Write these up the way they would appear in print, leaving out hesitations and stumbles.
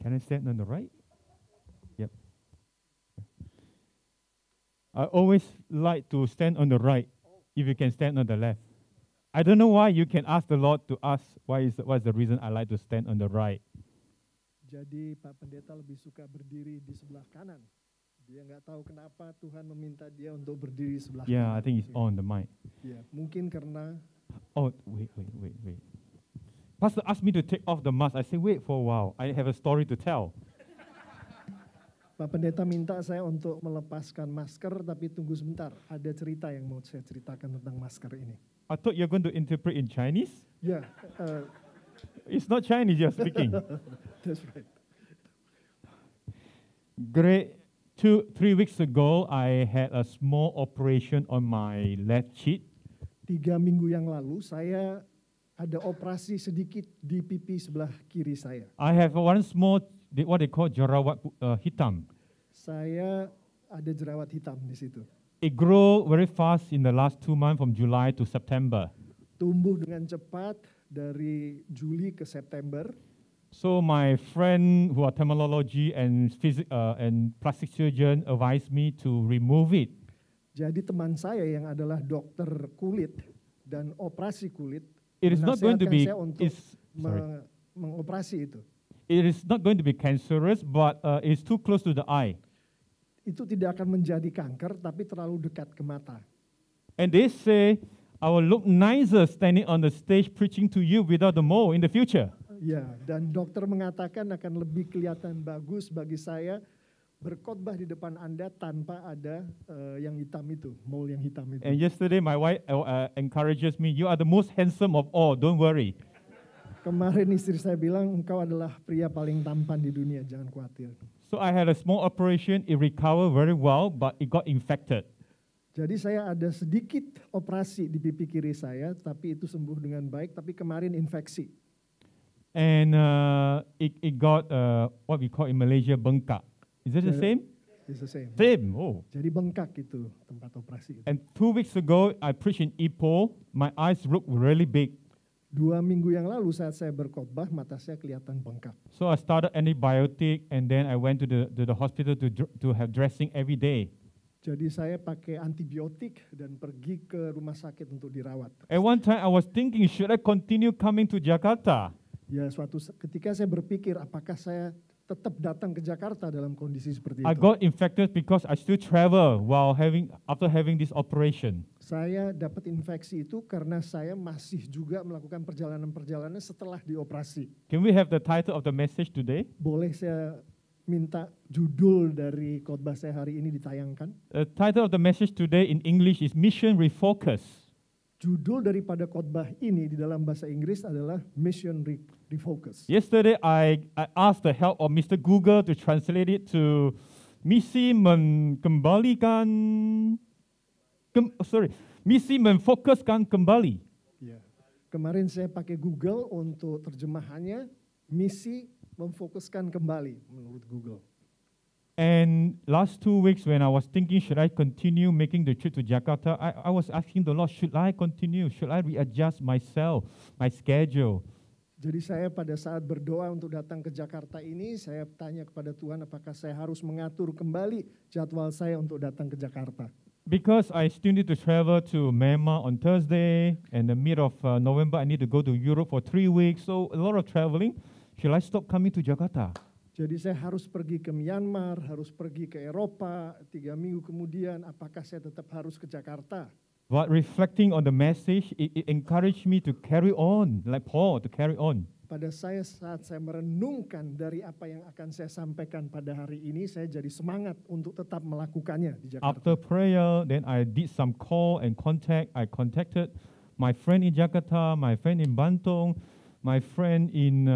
Can I stand on the right? Yep. I always like to stand on the right if you can stand on the left. I don't know why. You can ask the Lord to ask what's the reason I like to stand on the right. Jadi Pak Pendeta lebih suka berdiri di sebelah kanan. Dia nggak tahu kenapa Tuhan meminta dia untuk berdiri sebelah Yeah, kanan. I think it's on the mic. Ya, mungkin karena Oh, wait. Pastor asked me to take off the mask. I said, wait for a while. I have a story to tell. Pak Pendeta minta saya untuk melepaskan masker, tapi tunggu sebentar. Ada cerita yang mau saya ceritakan tentang masker ini. I thought you're going to interpret in Chinese. Ya, It's not Chinese you're speaking. that's right. Great. 3 weeks ago, I had a small operation on my left cheek. 3 minggu yang lalu saya ada operasi sedikit di pipi sebelah kiri saya. I have one small, what they call jerawat hitam. Saya ada jerawat hitam di situ. It grew very fast in the last 2 months from July to September. Tumbuh dengan cepat dari Juli ke September. So my friend who are terminology and plastic surgeon advised me to remove it. Jadi teman saya yang adalah dokter kulit dan operasi kulit It is not going to be. saya untuk mengoperasi itu. It is not going to be cancerous, but it's too close to the eye. Itu tidak akan menjadi kanker, tapi terlalu dekat ke mata. And they say I will look nicer standing on the stage preaching to you without the mole in the future. Ya, dan dokter mengatakan akan lebih kelihatan bagus bagi saya berkhotbah di depan Anda tanpa ada yang hitam itu, mole yang hitam itu. And yesterday my wife encourages me, you are the most handsome of all, don't worry. Kemarin istri saya bilang, engkau adalah pria paling tampan di dunia, jangan khawatir. So I had a small operation, it recovered very well, but it got infected. Jadi saya ada sedikit operasi di pipi kiri saya, tapi itu sembuh dengan baik, tapi kemarin infeksi. And it got what we call in Malaysia bengkak. Is it the same? It's the same. Same. Oh. Jadi bengkak itu tempat operasi. And 2 weeks ago, I preached in Ipoh. My eyes look really big. 2 minggu yang lalu saat saya berkhotbah, mata saya kelihatan bengkak. So I started antibiotic, and then I went to the hospital to have dressing every day. Jadi saya pakai antibiotik dan pergi ke rumah sakit untuk dirawat. At one time, I was thinking, should I continue coming to Jakarta? Ya, ketika saya berpikir apakah saya tetap datang ke Jakarta dalam kondisi seperti itu. I got infected because I still travel after having this operation. Saya dapat infeksi itu karena saya masih juga melakukan perjalanan-perjalanan setelah dioperasi. Can we have the title of the message today? Boleh saya minta judul dari khotbah saya hari ini ditayangkan? The title of the message today in English is Mission Refocus. Judul daripada khotbah ini di dalam bahasa Inggris adalah Mission Refocus. Yesterday, I asked the help of Mr. Google to translate it to misi menfokuskan kembali. Ya. Kemarin saya pakai Google untuk terjemahannya, misi memfokuskan kembali menurut Google. And last 2 weeks when I was thinking, should I continue making the trip to Jakarta, I was asking the Lord, should I continue? Should I readjust myself, my schedule? Jadi saya pada saat berdoa untuk datang ke Jakarta ini, saya tanya kepada Tuhan apakah saya harus mengatur kembali jadwal saya untuk datang ke Jakarta. Because I still need to travel to Myanmar on Thursday, and the mid of November I need to go to Europe for 3 weeks, so a lot of traveling. Should I stop coming to Jakarta? Jadi saya harus pergi ke Myanmar, harus pergi ke Eropa, 3 minggu kemudian apakah saya tetap harus ke Jakarta? But reflecting on the message, it encouraged me to carry on, like Paul, to carry on. Pada saat saya merenungkan dari apa yang akan saya sampaikan pada hari ini, saya jadi semangat untuk tetap melakukannya di Jakarta. After prayer, then I did some call and contact. I contacted my friend in Jakarta, my friend in Bantung, my friend in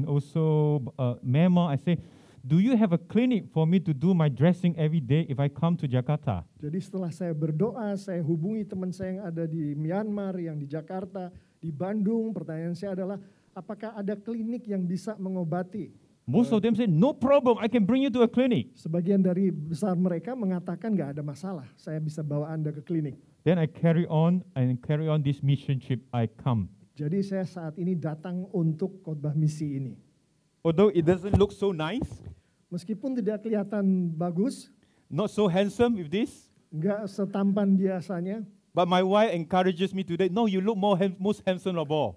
also Myanmar. I say, do you have a clinic for me to do my dressing every day if I come to Jakarta? Jadi setelah saya berdoa, saya hubungi teman saya yang ada di Myanmar, yang di Jakarta, di Bandung. Pertanyaan saya adalah, apakah ada klinik yang bisa mengobati? Most of them say, no problem, I can bring you to a clinic. Sebagian dari besar mereka mengatakan nggak ada masalah, saya bisa bawa Anda ke klinik. Then I carry on this mission trip. I come. Jadi saya saat ini datang untuk khotbah misi ini. although it doesn't look so nice, Meskipun tidak kelihatan bagus, not so handsome with this, nggak setampan biasanya, but my wife encourages me today, no, you look most handsome of all.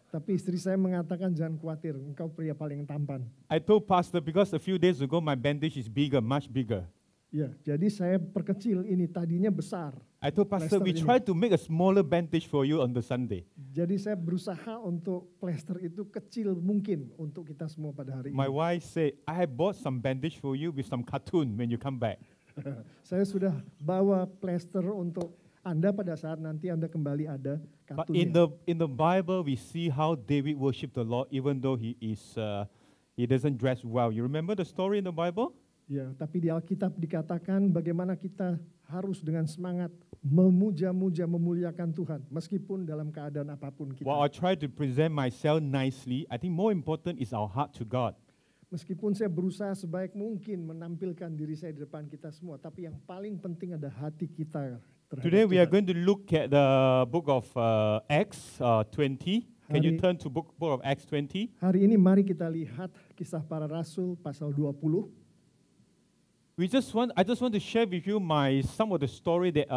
tapi istri saya mengatakan jangan khawatir, engkau pria paling tampan. I told pastor because a few days ago my bandage is bigger, much bigger. Ya, jadi saya perkecil ini, tadinya besar. I told pastor, we Plester ini. try to make a smaller bandage for you on the Sunday. Jadi saya berusaha untuk plester itu kecil mungkin untuk kita semua pada hari My ini. wife said, I have bought some bandage for you with some cartoon when you come back. Saya sudah bawa plester untuk Anda pada saat nanti Anda kembali ada But kartunya. in the Bible, we see how David worshiped the Lord even though he doesn't dress well. You remember the story in the Bible? Ya, tapi di Alkitab dikatakan bagaimana kita harus dengan semangat memuja-muja, memuliakan Tuhan meskipun dalam keadaan apapun kita. While I try to present myself nicely, I think more important is our heart to God. Meskipun saya berusaha sebaik mungkin menampilkan diri saya di depan kita semua, tapi yang paling penting ada hati kita terhadap Today we are Tuhan. going to look at the book of Acts 20. Can you Hari- turn to book of Acts 20? Hari ini mari kita lihat Kisah Para Rasul pasal 20. I just want to share with you some of the story that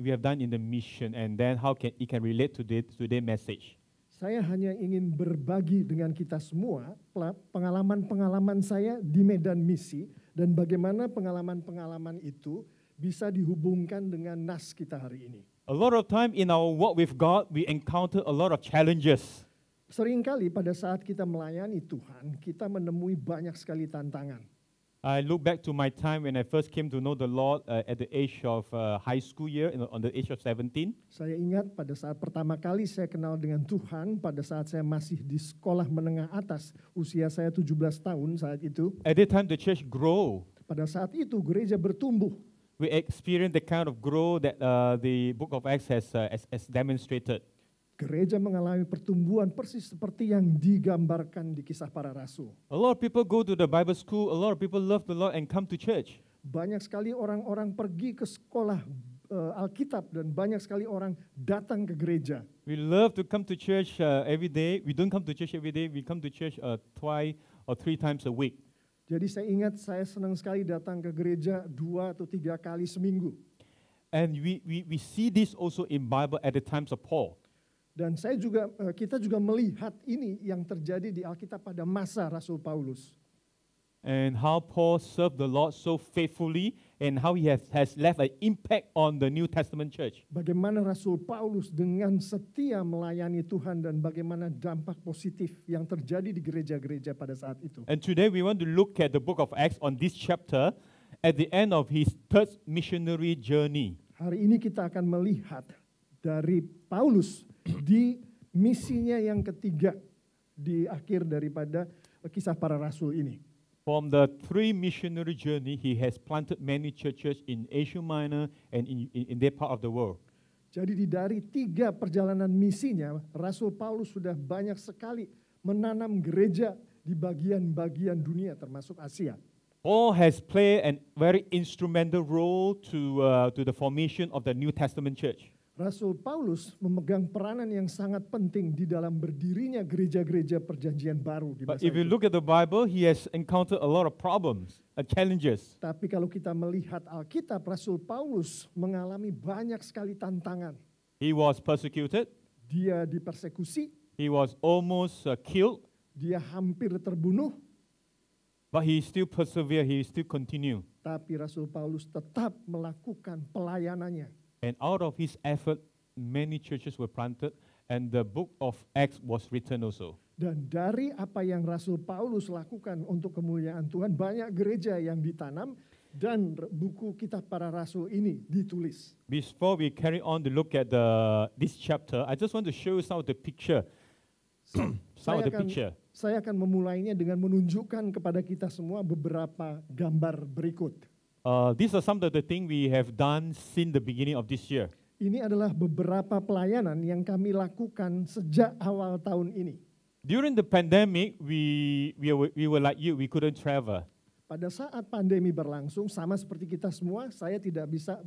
we have done in the mission, and then how it can relate to today's message. Saya hanya ingin berbagi dengan kita semua pengalaman-pengalaman saya di medan misi dan bagaimana pengalaman-pengalaman itu bisa dihubungkan dengan nas kita hari ini. A lot of time in our walk with God, we encounter a lot of challenges. Seringkali pada saat kita melayani Tuhan, kita menemui banyak sekali tantangan. I look back to my time when I first came to know the Lord at the age of high school year, on the age of 17. Saya ingat pada saat pertama kali saya kenal dengan Tuhan, pada saat saya masih di sekolah menengah atas, usia saya 17 tahun saat itu. At that time, the church grew. Pada saat itu gereja bertumbuh. We experienced the kind of growth that the book of Acts has demonstrated. Gereja mengalami pertumbuhan persis seperti yang digambarkan di Kisah Para Rasul. A lot of people go to the Bible school. A lot of people love the Lord and come to church. Banyak sekali orang-orang pergi ke sekolah Alkitab dan banyak sekali orang datang ke gereja. We love to come to church every day. We don't come to church every day. We come to church twice or 3 times a week. Jadi saya ingat saya senang sekali datang ke gereja 2 atau 3 kali seminggu. And we see this also in Bible at the times of Paul. Dan kita juga melihat ini yang terjadi di Alkitab pada masa Rasul Paulus. And how Paul served the Lord so faithfully and how he has left an impact on the New Testament church. Bagaimana Rasul Paulus dengan setia melayani Tuhan dan bagaimana dampak positif yang terjadi di gereja-gereja pada saat itu. And today we want to look at the book of Acts on this chapter at the end of his third missionary journey. Hari ini kita akan melihat dari Paulus di misinya yang ketiga di akhir daripada Kisah Para Rasul ini. From the 3 missionary journey, he has planted many churches in Asia Minor and in that part of the world. Jadi dari 3 perjalanan misinya, Rasul Paulus sudah banyak sekali menanam gereja di bagian-bagian dunia termasuk Asia. Paul has played a very instrumental role to the formation of the New Testament church. Rasul Paulus memegang peranan yang sangat penting di dalam berdirinya gereja-gereja perjanjian baru di But masa if you itu. look at the Bible, he has encountered a lot of problems and challenges. Tapi kalau kita melihat Alkitab, Rasul Paulus mengalami banyak sekali tantangan. He was persecuted. Dia dipersekusi, He was almost killed, dia hampir terbunuh, but he still persevered. He still continued. tapi Rasul Paulus tetap melakukan pelayanannya. And out of his effort, many churches were planted, and the book of Acts was written also. Dan dari apa yang Rasul Paulus lakukan untuk kemuliaan Tuhan, banyak gereja yang ditanam dan buku Kitab Para Rasul ini ditulis. Before we carry on to look at this chapter, I just want to show you some of the picture. Saya akan memulainya dengan menunjukkan kepada kita semua beberapa gambar berikut. These are some of the things we have done since the beginning of this year. Ini adalah beberapa pelayanan yang kami lakukan sejak awal tahun ini. During the pandemic, we were like you, we couldn't travel. Pada saat pandemi berlangsung, sama seperti kita semua, saya tidak bisa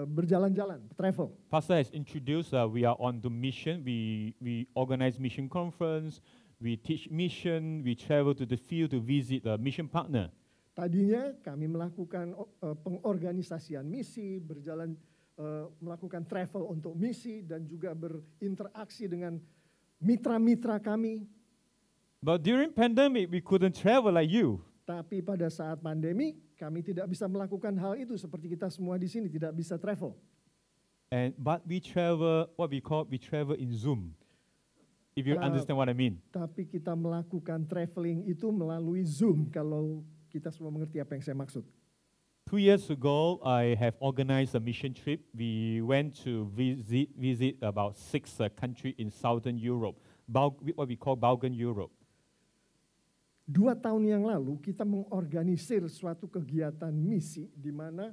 berjalan-jalan, travel. Pastor has introduced, we are on the mission. We organize mission conference. we teach mission, we travel to the field to visit a mission partner. Tadinya kami melakukan pengorganisasian misi, melakukan travel untuk misi dan juga berinteraksi dengan mitra-mitra kami. But during pandemic, we couldn't travel like you. Tapi pada saat pandemi, kami tidak bisa melakukan hal itu seperti kita semua di sini tidak bisa travel. But we travel, we travel in Zoom. If you understand what I mean. Tapi kita melakukan traveling itu melalui Zoom kalau kita semua mengerti apa yang saya maksud. 2 years ago, I have organized a mission trip. We went to visit about 6 countries in Southern Europe, what we call Balkan Europe. 2 tahun yang lalu kita mengorganisir suatu kegiatan misi di mana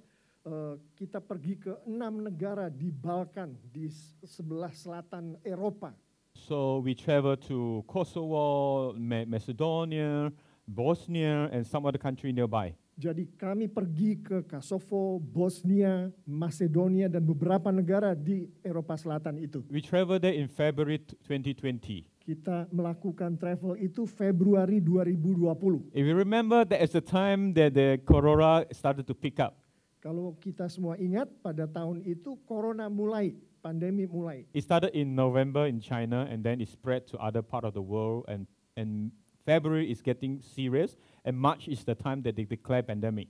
kita pergi ke 6 negara di Balkan, di sebelah selatan Eropa. So we traveled to Kosovo, Macedonia, Bosnia, and some other country nearby. Jadi kami pergi ke Kosovo, Bosnia, Macedonia, dan beberapa negara di Eropa Selatan itu. We traveled there in February 2020. Kita melakukan travel itu Februari 2020. If you remember, that is the time that the corona started to pick up. Kalau kita semua ingat, pada tahun itu corona mulai, pandemi mulai. It started in November in China, and then it spread to other part of the world, and February is getting serious, and March is the time that they declare pandemic.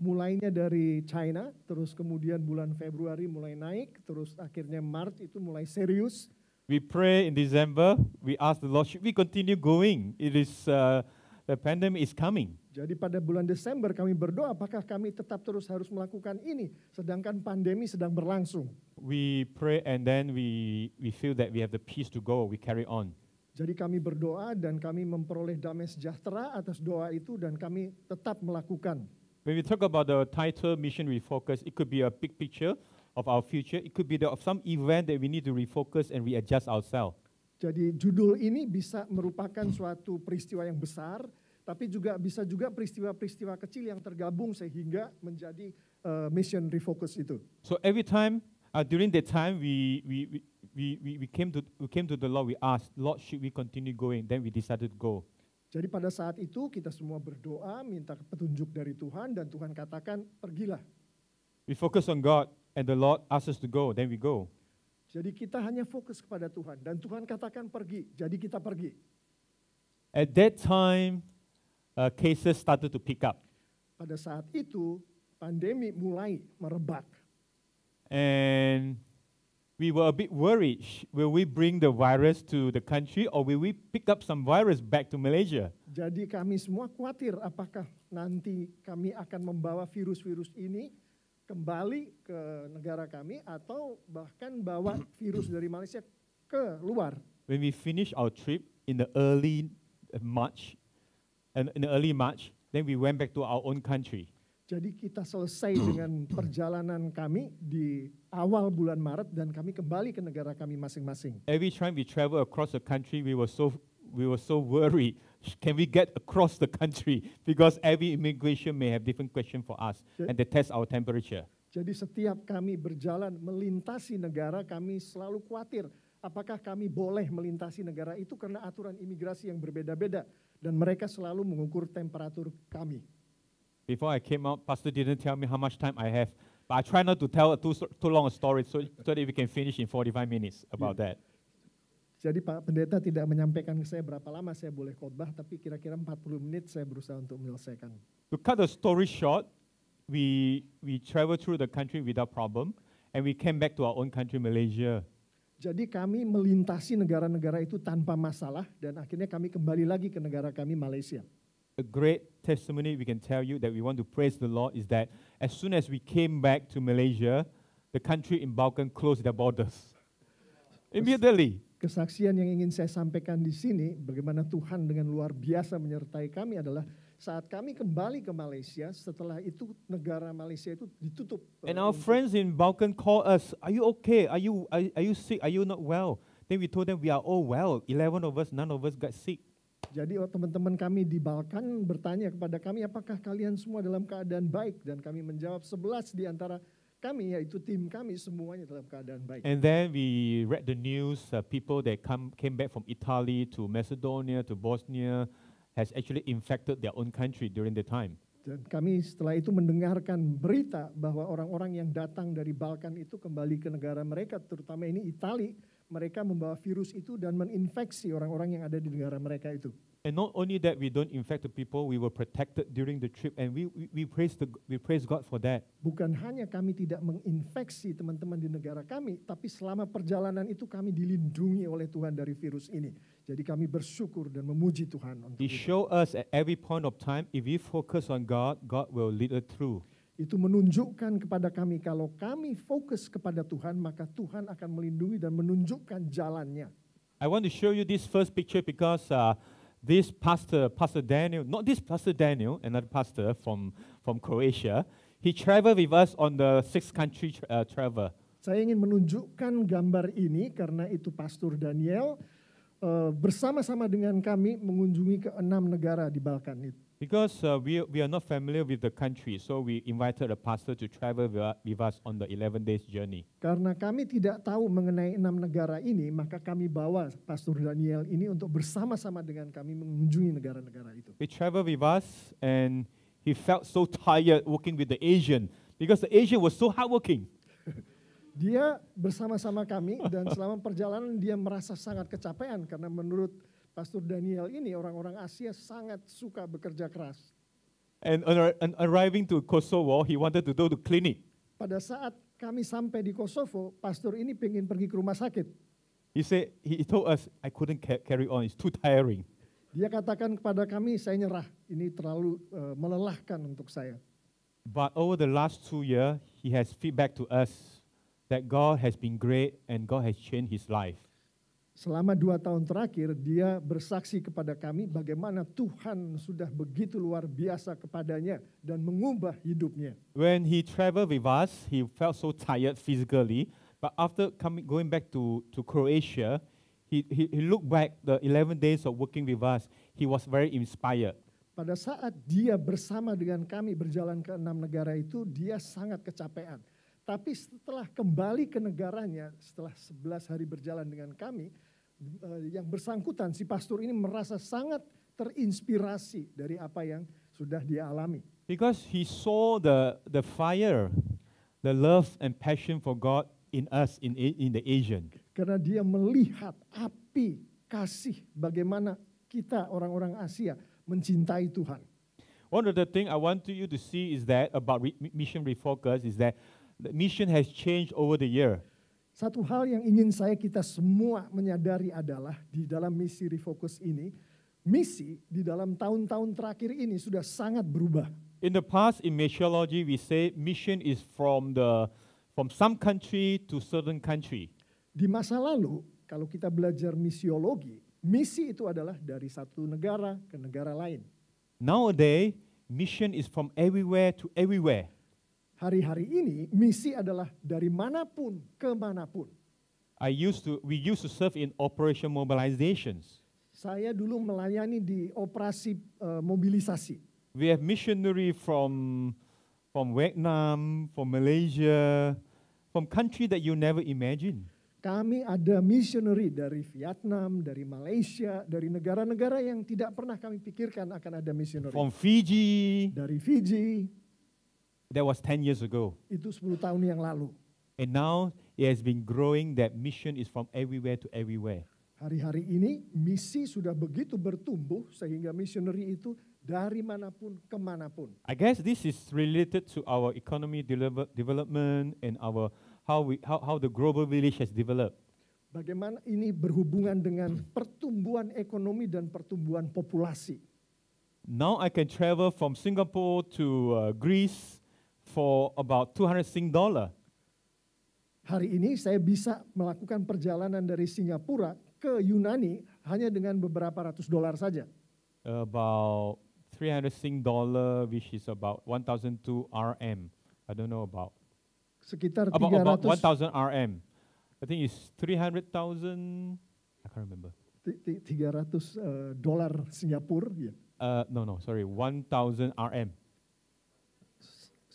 Mulainya dari China, terus kemudian bulan Februari mulai naik, terus akhirnya Maret itu mulai serius. We pray in December, we ask the Lord, should we continue going? It is, the pandemic is coming. Jadi pada bulan Desember kami berdoa, apakah kami tetap terus harus melakukan ini, sedangkan pandemi sedang berlangsung. We pray and then we feel that we have the peace to go, we carry on. Jadi kami berdoa dan kami memperoleh damai sejahtera atas doa itu dan kami tetap melakukan. When we talk about the title Mission Refocus, it could be a big picture of our future. It could be of some event that we need to refocus and readjust ourselves. Jadi judul ini bisa merupakan suatu peristiwa yang besar, tapi bisa juga peristiwa-peristiwa kecil yang tergabung sehingga menjadi mission refocus itu. So every time during that time we came to the Lord, we asked, Lord, should we continue going? Then we decided to go. Jadi pada saat itu kita semua berdoa, minta petunjuk dari Tuhan dan Tuhan katakan pergilah. We focus on God and the Lord asks us to go, then we go. Jadi kita hanya fokus kepada Tuhan dan Tuhan katakan pergi, jadi kita pergi. At that time, cases started to pick up. Pada saat itu pandemi mulai merebak. And we were a bit worried, will we bring the virus to the country or will we pick up some virus back to Malaysia? Jadi kami semua khawatir apakah nanti kami akan membawa virus-virus ini kembali ke negara kami atau bahkan bawa virus dari Malaysia ke luar. When we finished our trip in the early March, then we went back to our own country. Jadi kita selesai dengan perjalanan kami di awal bulan Maret dan kami kembali ke negara kami masing-masing. Every time we travel across the country, we were so worried. Can we get across the country? Because every immigration may have different question for us, and they test our temperature. Jadi setiap kami berjalan melintasi negara, kami selalu khawatir apakah kami boleh melintasi negara itu karena aturan imigrasi yang berbeda-beda dan mereka selalu mengukur temperatur kami. Before I came out, Pastor didn't tell me how much time I have, but I try not to tell too long a story so that we can finish in 45 minutes about that. Jadi Pak Pendeta tidak menyampaikan ke saya berapa lama saya boleh khotbah, tapi kira-kira 40 menit saya berusaha untuk menyelesaikan. To cut the story short, we traveled through the country without problem, and we came back to our own country, Malaysia. Jadi kami melintasi negara-negara itu tanpa masalah, dan akhirnya kami kembali lagi ke negara kami, Malaysia. A great testimony we can tell you that we want to praise the Lord is that as soon as we came back to Malaysia, the country in Balkan closed their borders. Immediately. Kesaksian yang ingin saya sampaikan di sini, bagaimana Tuhan dengan luar biasa menyertai kami adalah saat kami kembali ke Malaysia, setelah itu negara Malaysia itu ditutup. And our friends in Balkan call us, are you okay? Are you sick? Are you not well? Then we told them we are all well. 11 of us, none of us got sick. Jadi teman-teman kami di Balkan bertanya kepada kami, apakah kalian semua dalam keadaan baik? Dan kami menjawab 11 di antara kami, yaitu tim kami semuanya dalam keadaan baik. And then we read the news, people that came back from Italy to Macedonia to Bosnia has actually infected their own country during the time. Dan kami setelah itu mendengarkan berita bahwa orang-orang yang datang dari Balkan itu kembali ke negara mereka, terutama ini Italia, mereka membawa virus itu dan menginfeksi orang-orang yang ada di negara mereka itu. And not only that, we don't infect the people, we were protected during the trip, and we praise God for that. Bukan hanya kami tidak menginfeksi teman-teman di negara kami, tapi selama perjalanan itu kami dilindungi oleh Tuhan dari virus ini. Jadi kami bersyukur dan memuji Tuhan untuk He itu. show us at every point of time, if we focus on God, God will lead us through. Itu menunjukkan kepada kami kalau kami fokus kepada Tuhan, maka Tuhan akan melindungi dan menunjukkan jalannya. I want to show you this first picture because this Pastor Daniel, not this Pastor Daniel, another pastor from Croatia, he traveled with us on the 6 country travel. Saya ingin menunjukkan gambar ini karena itu Pastor Daniel bersama-sama dengan kami mengunjungi ke 6 negara di Balkan itu. Because we are not familiar with the country, so we invited a pastor to travel with us on the 11 days journey. Karena kami tidak tahu mengenai 6 negara ini, maka kami bawa Pastor Daniel ini untuk bersama-sama dengan kami mengunjungi negara-negara itu. He traveled with us and he felt so tired working with the Asian because the Asian was so hardworking. Dia bersama-sama kami dan selama perjalanan dia merasa sangat kecapean karena menurut Pastor Daniel ini orang-orang Asia sangat suka bekerja keras. And on arriving to Kosovo, he wanted to go to clinic. Pada saat kami sampai di Kosovo, pastor ini pengen pergi ke rumah sakit. He said, he told us, I couldn't carry on, it's too tiring. Dia katakan kepada kami, saya nyerah, ini terlalu melelahkan untuk saya. But over the last 2 years, he has feedback to us that God has been great and God has changed his life. Selama 2 tahun terakhir, dia bersaksi kepada kami bagaimana Tuhan sudah begitu luar biasa kepadanya dan mengubah hidupnya. When he traveled with us, he felt so tired physically. But after going back to Croatia, he looked back the 11 days of working with us. He was very inspired. Pada saat dia bersama dengan kami berjalan ke 6 negara itu, dia sangat kecapean. Tapi setelah kembali ke negaranya, setelah 11 hari berjalan dengan kami, yang bersangkutan, si pastor ini merasa sangat terinspirasi dari apa yang sudah dia alami. Because he saw the fire, the love and passion for God in us, in the Asian. Karena dia melihat api kasih bagaimana kita orang-orang Asia mencintai Tuhan. One of the things I want you to see is that about Mission Refocus is that the mission has changed over the year. Satu hal yang ingin kita semua menyadari adalah di dalam misi Refocus ini, misi di dalam tahun-tahun terakhir ini sudah sangat berubah. In the past, in missiology, we say mission is from some country to certain country. Di masa lalu, kalau kita belajar misiologi, misi itu adalah dari satu negara ke negara lain. Nowadays, mission is from everywhere to everywhere. Hari-hari ini misi adalah dari manapun ke manapun. We used to serve in operation mobilizations. Saya dulu melayani di operasi mobilisasi. We have missionary from Vietnam, from Malaysia, from country that you never imagine. Kami ada missionary dari Vietnam, dari Malaysia, dari negara-negara yang tidak pernah kami pikirkan akan ada missionary. From Fiji. Dari Fiji. That was 10 years ago. Itu 10 tahun yang lalu. And now it has been growing that mission is from everywhere to everywhere. Hari-hari ini misi sudah begitu bertumbuh sehingga missionary itu dari manapun ke manapun. I guess this is related to our economy development and how the global village has developed. Bagaimana ini berhubungan dengan pertumbuhan ekonomi dan pertumbuhan populasi. Now I can travel from Singapore to Greece for about $200. Hari ini saya bisa melakukan perjalanan dari Singapura ke Yunani hanya dengan beberapa ratus dolar saja. About $300, which is about 1,002 RM. I don't know about. Sekitar About 300 1,000 RM. I think it's 300,000. I can't remember. 300 dolar Singapura, ya. No, sorry, 1,000 RM.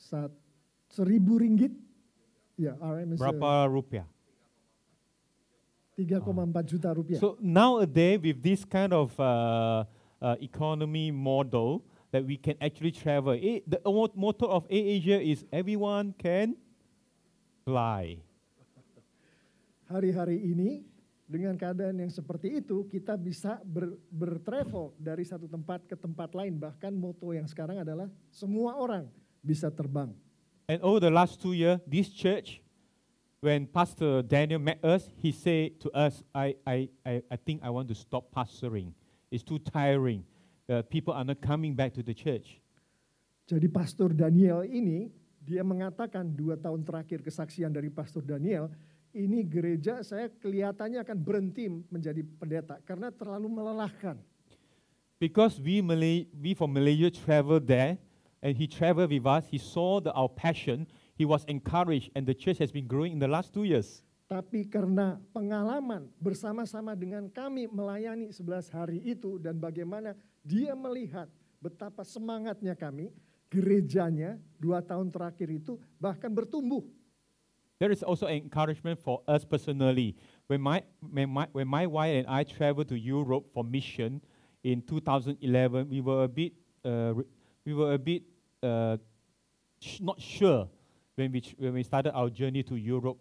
1.000 ringgit. Ya, RM is Berapa rupiah? 3,4 juta rupiah. So nowadays, with this kind of economy model, that we can actually travel. The motto of AirAsia is everyone can fly. Hari-hari ini dengan keadaan yang seperti itu kita bisa bertravel dari satu tempat ke tempat lain. Bahkan moto yang sekarang adalah semua orang bisa terbang. And over the last 2 years, this church, when Pastor Daniel met us, he said to us, I think I want to stop pastoring. It's too tiring. People are not coming back to the church. Jadi Pastor Daniel ini, dia mengatakan 2 tahun terakhir kesaksian dari Pastor Daniel, ini gereja saya kelihatannya akan berhenti menjadi pendeta karena terlalu melelahkan. Because we from Malaysia traveled there, and he traveled with us, he saw our passion, he was encouraged, and the church has been growing in the last 2 years. Tapi karena pengalaman bersama-sama dengan kami melayani 11 hari itu dan bagaimana dia melihat betapa semangatnya kami, gerejanya 2 tahun terakhir itu bahkan bertumbuh. There is also encouragement for us personally. When my wife and I traveled to Europe for mission in 2011, we were a bit not sure when we started our journey to Europe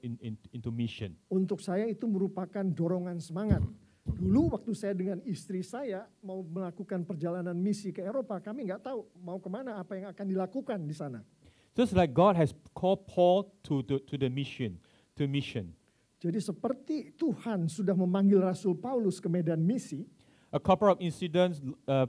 into mission. Untuk saya itu merupakan dorongan semangat. Dulu waktu saya dengan istri saya mau melakukan perjalanan misi ke Eropa, kami nggak tahu mau kemana, apa yang akan dilakukan di sana. Just like God has called Paul to mission. Jadi seperti Tuhan sudah memanggil Rasul Paulus ke medan misi, A couple of incidents,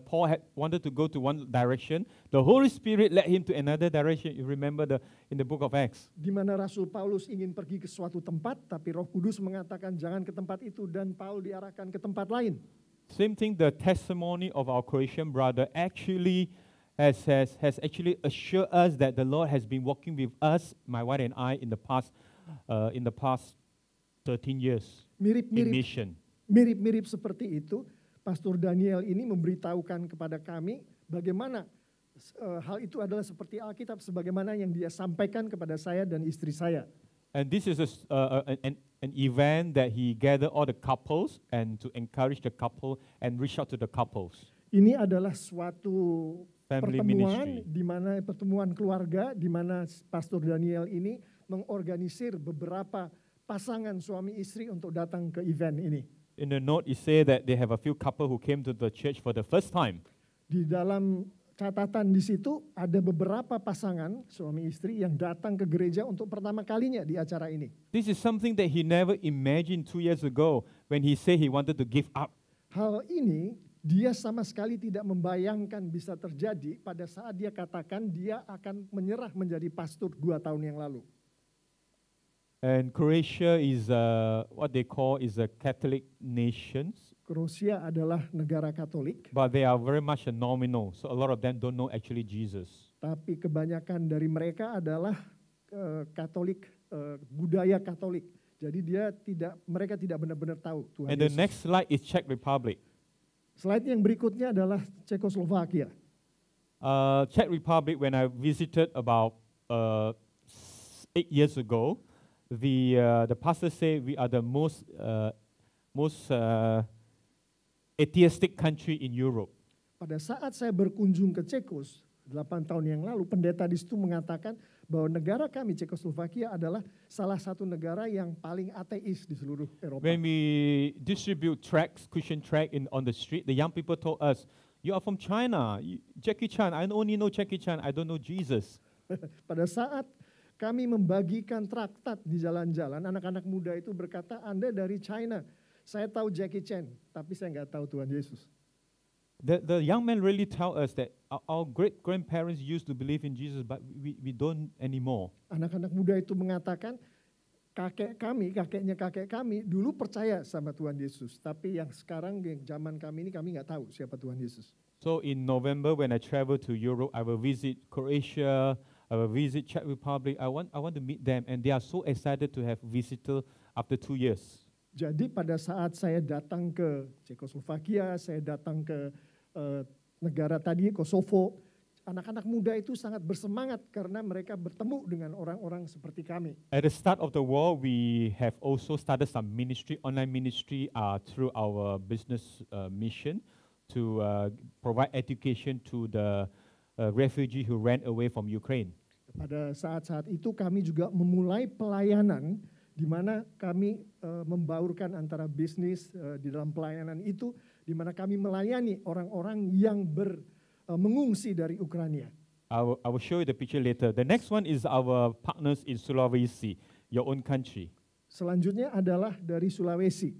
Paul had wanted to go to one direction. The Holy Spirit led him to another direction. You remember in the book of Acts. di mana Rasul Paulus ingin pergi ke suatu tempat, tapi Roh Kudus mengatakan jangan ke tempat itu dan Paul diarahkan ke tempat lain. Same thing, the testimony of our Croatian brother actually has actually assured us that the Lord has been walking with us, my wife and I, in the past 13 years in mission. Mirip-mirip seperti itu, Pastor Daniel ini memberitahukan kepada kami bagaimana hal itu adalah seperti Alkitab, sebagaimana yang dia sampaikan kepada saya dan istri saya. And this is an event that he gathered all the couples and to encourage the couple and reach out to the couples. Ini adalah suatu Family pertemuan ministry. di mana pertemuan keluarga di mana Pastor Daniel ini mengorganisir beberapa pasangan suami istri untuk datang ke event ini. In the note, it says that they have a few couple who came to the church for the first time. Di dalam catatan di situ ada beberapa pasangan suami istri yang datang ke gereja untuk pertama kalinya di acara ini. This is something that he never imagined 2 years ago when he said he wanted to give up. Hal ini dia sama sekali tidak membayangkan bisa terjadi pada saat dia katakan dia akan menyerah menjadi pastor 2 tahun yang lalu. And Croatia is what they call is a Catholic nation, Kroasia adalah negara Katolik, but they are very much a nominal. So a lot of them don't know actually Jesus. tapi kebanyakan dari mereka adalah Katolik, budaya Katolik. Jadi mereka tidak benar-benar tahu Tuhan And the Yesus. next slide is Czech Republic. Slide yang berikutnya adalah Cekoslovakia. Czech Republic, when I visited about 8 years ago, the pastor said we are the most atheistic country in Europe. Pada saat saya berkunjung ke Cekos 8 tahun yang lalu, pendeta di situ mengatakan bahwa negara kami Cekoslovakia adalah salah satu negara yang paling ateis di seluruh Eropa. When we distribute tracts, Christian tract on the street, the young people told us, "You are from China, Jackie Chan. I only know Jackie Chan. I don't know Jesus." Pada saat kami membagikan traktat di jalan-jalan, anak-anak muda itu berkata, Anda dari China. Saya tahu Jackie Chan, tapi saya nggak tahu Tuhan Yesus. The young men really tell us that our great-grandparents used to believe in Jesus, but we don't anymore. Anak-anak muda itu mengatakan, kakeknya kakek kami dulu percaya sama Tuhan Yesus. Tapi yang sekarang, yang zaman kami ini, kami nggak tahu siapa Tuhan Yesus. So in November, when I travel to Europe, I will visit Croatia, I will visit Czech Republic. I want to meet them, and they are so excited to have visitor after 2 years. Jadi pada saat saya datang ke Cekoslovakia, saya datang ke negara tadi Kosovo, anak-anak muda itu sangat bersemangat karena mereka bertemu dengan orang-orang seperti kami. At the start of the war, we have also started some ministry, online ministry, through our business mission to provide education to the refugee who ran away from Ukraine. Pada saat-saat itu kami juga memulai pelayanan di mana kami membaurkan antara bisnis di dalam pelayanan itu, di mana kami melayani orang-orang yang mengungsi dari Ukraina. I will show you the picture later. The next one is our partners in Sulawesi, your own country. Selanjutnya adalah dari Sulawesi.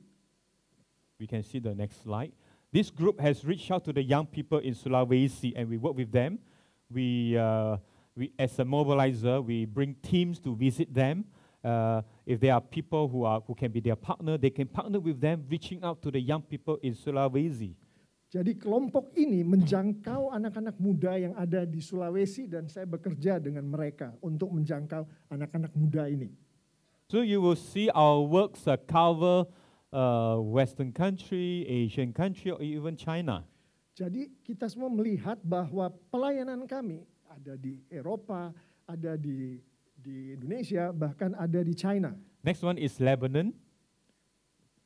We can see the next slide. This group has reached out to the young people in Sulawesi, and we work with them. We as a mobilizer, we bring teams to visit them. If there are people who can be their partner, they can partner with them, reaching out to the young people in Sulawesi. Jadi kelompok ini menjangkau anak-anak muda yang ada di Sulawesi dan saya bekerja dengan mereka untuk menjangkau anak-anak muda ini. So you will see our works cover Western country, Asian country, or even China. Jadi kita semua melihat bahwa pelayanan kami ada di Eropa, ada di Indonesia, bahkan ada di China. Next one is Lebanon.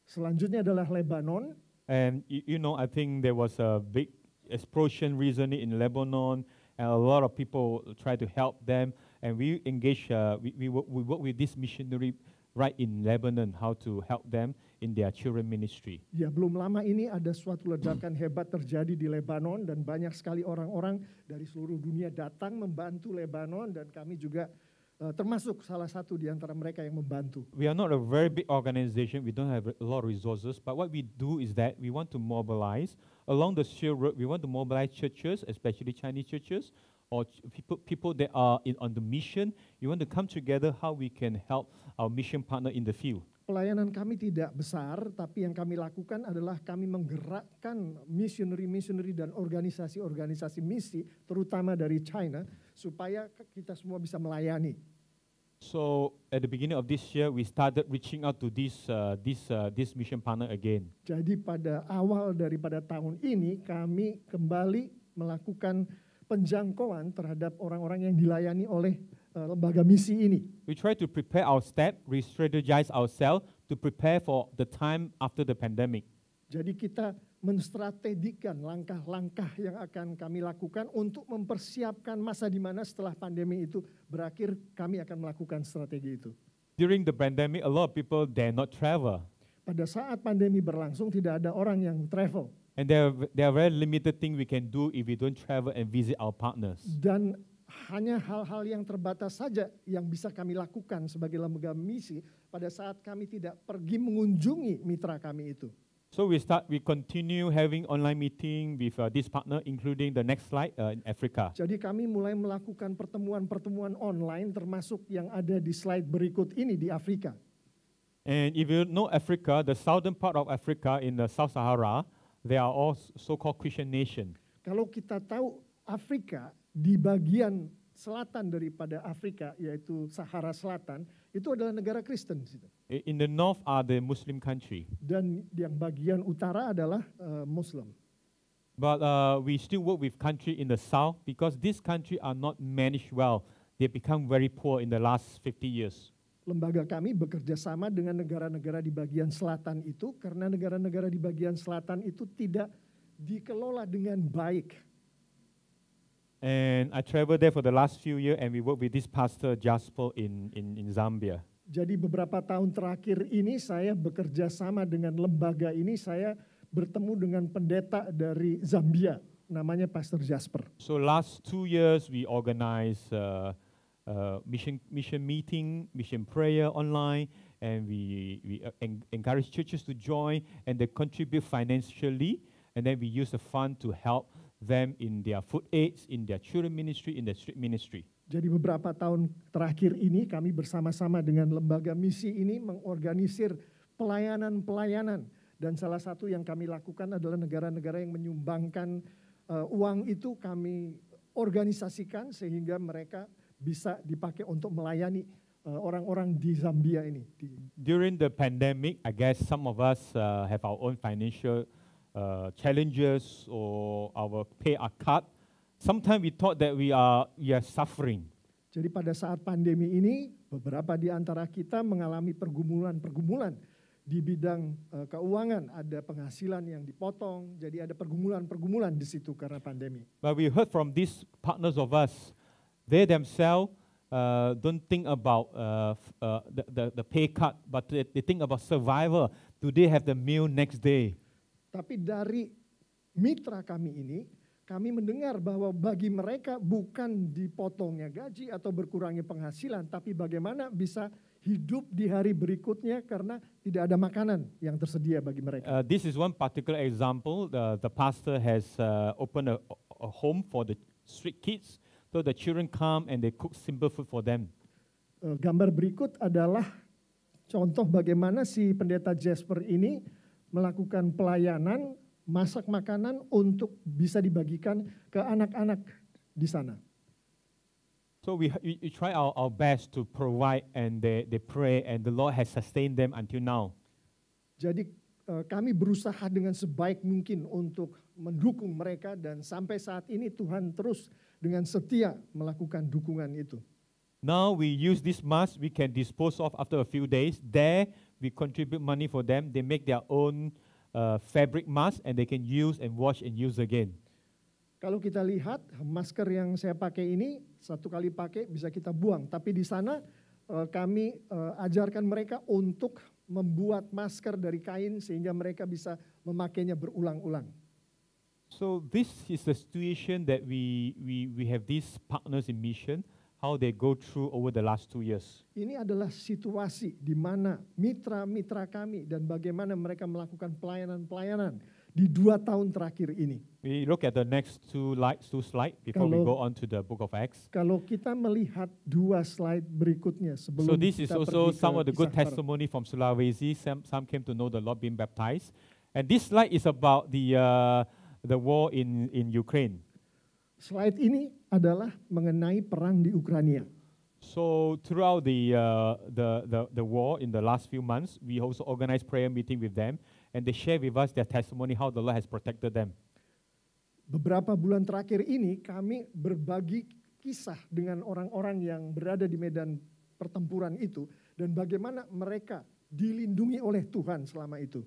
Selanjutnya adalah Lebanon. And you know, I think there was a big explosion recently in Lebanon, and a lot of people try to help them. And we engage, we work with this missionary right in Lebanon, how to help them in their children ministry. Ya, belum lama ini ada suatu ledakan hebat terjadi di Lebanon dan banyak sekali orang-orang dari seluruh dunia datang membantu Lebanon dan kami juga termasuk salah satu di antara mereka yang membantu. We are not a very big organization, we don't have a lot of resources, but what we do is that we want to mobilize along the Shield Road, we want to mobilize churches, especially Chinese churches, or people that are on the mission. You want to come together how we can help our mission partner in the field. Pelayanan kami tidak besar, tapi yang kami lakukan adalah kami menggerakkan missionary dan organisasi-organisasi misi, terutama dari China, supaya kita semua bisa melayani. So at the beginning of this year, we started reaching out to this mission partner again. Jadi pada awal daripada tahun ini, kami kembali melakukan penjangkauan terhadap orang-orang yang dilayani oleh lembaga misi ini. We try to prepare our step, re-strategize ourselves to prepare for the time after the pandemic. Jadi kita menstrategikan langkah-langkah yang akan kami lakukan untuk mempersiapkan masa di mana setelah pandemi itu berakhir, kami akan melakukan strategi itu. During the pandemic, a lot of people dare not travel. Pada saat pandemi berlangsung, tidak ada orang yang travel. And there are very limited things we can do if we don't travel and visit our partners. Dan hanya hal-hal yang terbatas saja yang bisa kami lakukan sebagai lembaga misi pada saat kami tidak pergi mengunjungi mitra kami itu. So we continue having online meeting with this partner, including the next slide in Africa. Jadi kami mulai melakukan pertemuan-pertemuan online, termasuk yang ada di slide berikut ini di Afrika. And if you know Africa, the southern part of Africa in the South Sahara, they are all so-called Christian nation. Kalau kita tahu Afrika, di bagian selatan daripada Afrika, yaitu Sahara Selatan, itu adalah negara Kristen. In the north are the Muslim country. Dan yang bagian utara adalah Muslim. But we still work with country in the south because these countries are not managed well. They become very poor in the last 50 years. Lembaga kami bekerja sama dengan negara-negara di bagian selatan itu karena negara-negara di bagian selatan itu tidak dikelola dengan baik. And I traveled there for the last few years and we work with this pastor Jasper in Zambia. Jadi beberapa tahun terakhir ini saya bekerja sama dengan lembaga ini, saya bertemu dengan pendeta dari Zambia, namanya Pastor Jasper. So last 2 years we organize mission meeting, mission prayer online, and we encourage churches to join and they contribute financially, and then we use the fund to help them in their food aids, in their children ministry, in their street ministry. Jadi beberapa tahun terakhir ini kami bersama-sama dengan lembaga misi ini mengorganisir pelayanan-pelayanan. Dan salah satu yang kami lakukan adalah negara-negara yang menyumbangkan uang itu kami organisasikan sehingga mereka bisa dipakai untuk melayani orang-orang di Zambia ini. During the pandemic, I guess some of us have our own financial challenges or our pay are cut. Sometimes we thought that we are suffering. Jadi pada saat pandemi ini, beberapa di antara kita mengalami pergumulan-pergumulan di bidang keuangan, ada penghasilan yang dipotong, jadi ada pergumulan-pergumulan di situ karena pandemi. But we heard from these partners of us, they themselves don't think about the pay cut, but they think about survival. Do they have the meal next day? Tapi dari mitra kami ini, kami mendengar bahwa bagi mereka bukan dipotongnya gaji atau berkurangnya penghasilan, tapi bagaimana bisa hidup di hari berikutnya karena tidak ada makanan yang tersedia bagi mereka. This is one particular example. The pastor has opened a home for the street kids, so the children come and they cook simple food for them. Gambar berikut adalah contoh bagaimana si pendeta Jasper ini melakukan pelayanan masak makanan untuk bisa dibagikan ke anak-anak di sana. So we try our best to provide, and they pray, and the Lord has sustained them until now. Jadi kami berusaha dengan sebaik mungkin untuk mendukung mereka, dan sampai saat ini Tuhan terus dengan setia melakukan dukungan itu. Now we use this mask, we can dispose of after a few days. There we contribute money for them. They make their own fabric mask and they can use and wash and use again. Kalau kita lihat masker yang saya pakai ini satu kali pakai bisa kita buang, tapi di sana kami ajarkan mereka untuk membuat masker dari kain sehingga mereka bisa memakainya berulang-ulang. So this is the situation that we have these partners in mission, how they go through over the last 2 years. Ini adalah situasi di mana mitra-mitra kami dan bagaimana mereka melakukan pelayanan-pelayanan di 2 tahun terakhir ini. We look at the next two slides before we go on to the book of Acts. Kalau kita melihat 2 slide berikutnya sebelum So this is kita also pergi some ke of the good Kisah Para. testimony from Sulawesi. Some came to know the Lord being baptized. And this slide is about the war in Ukraine. Slide ini adalah mengenai perang di Ukraina. So throughout the war in the last few months, we also organized prayer meeting with them, and they share with us their testimony how the Lord has protected them. Beberapa bulan terakhir ini kami berbagi kisah dengan orang-orang yang berada di medan pertempuran itu dan bagaimana mereka dilindungi oleh Tuhan selama itu.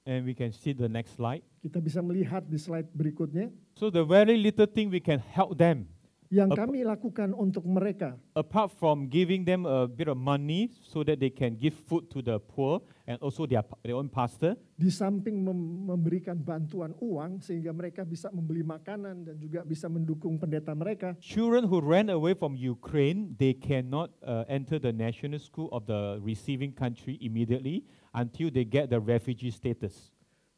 And we can see the next slide. Kita bisa melihat di slide berikutnya. So the very little thing we can help them, Yang kami lakukan untuk mereka, apart from giving them a bit of money so that they can give food to the poor and also their own pastor, di samping memberikan bantuan uang sehingga mereka bisa membeli makanan dan juga bisa mendukung pendeta mereka. children who ran away from Ukraine, they cannot enter the national school of the receiving country immediately until they get the refugee status.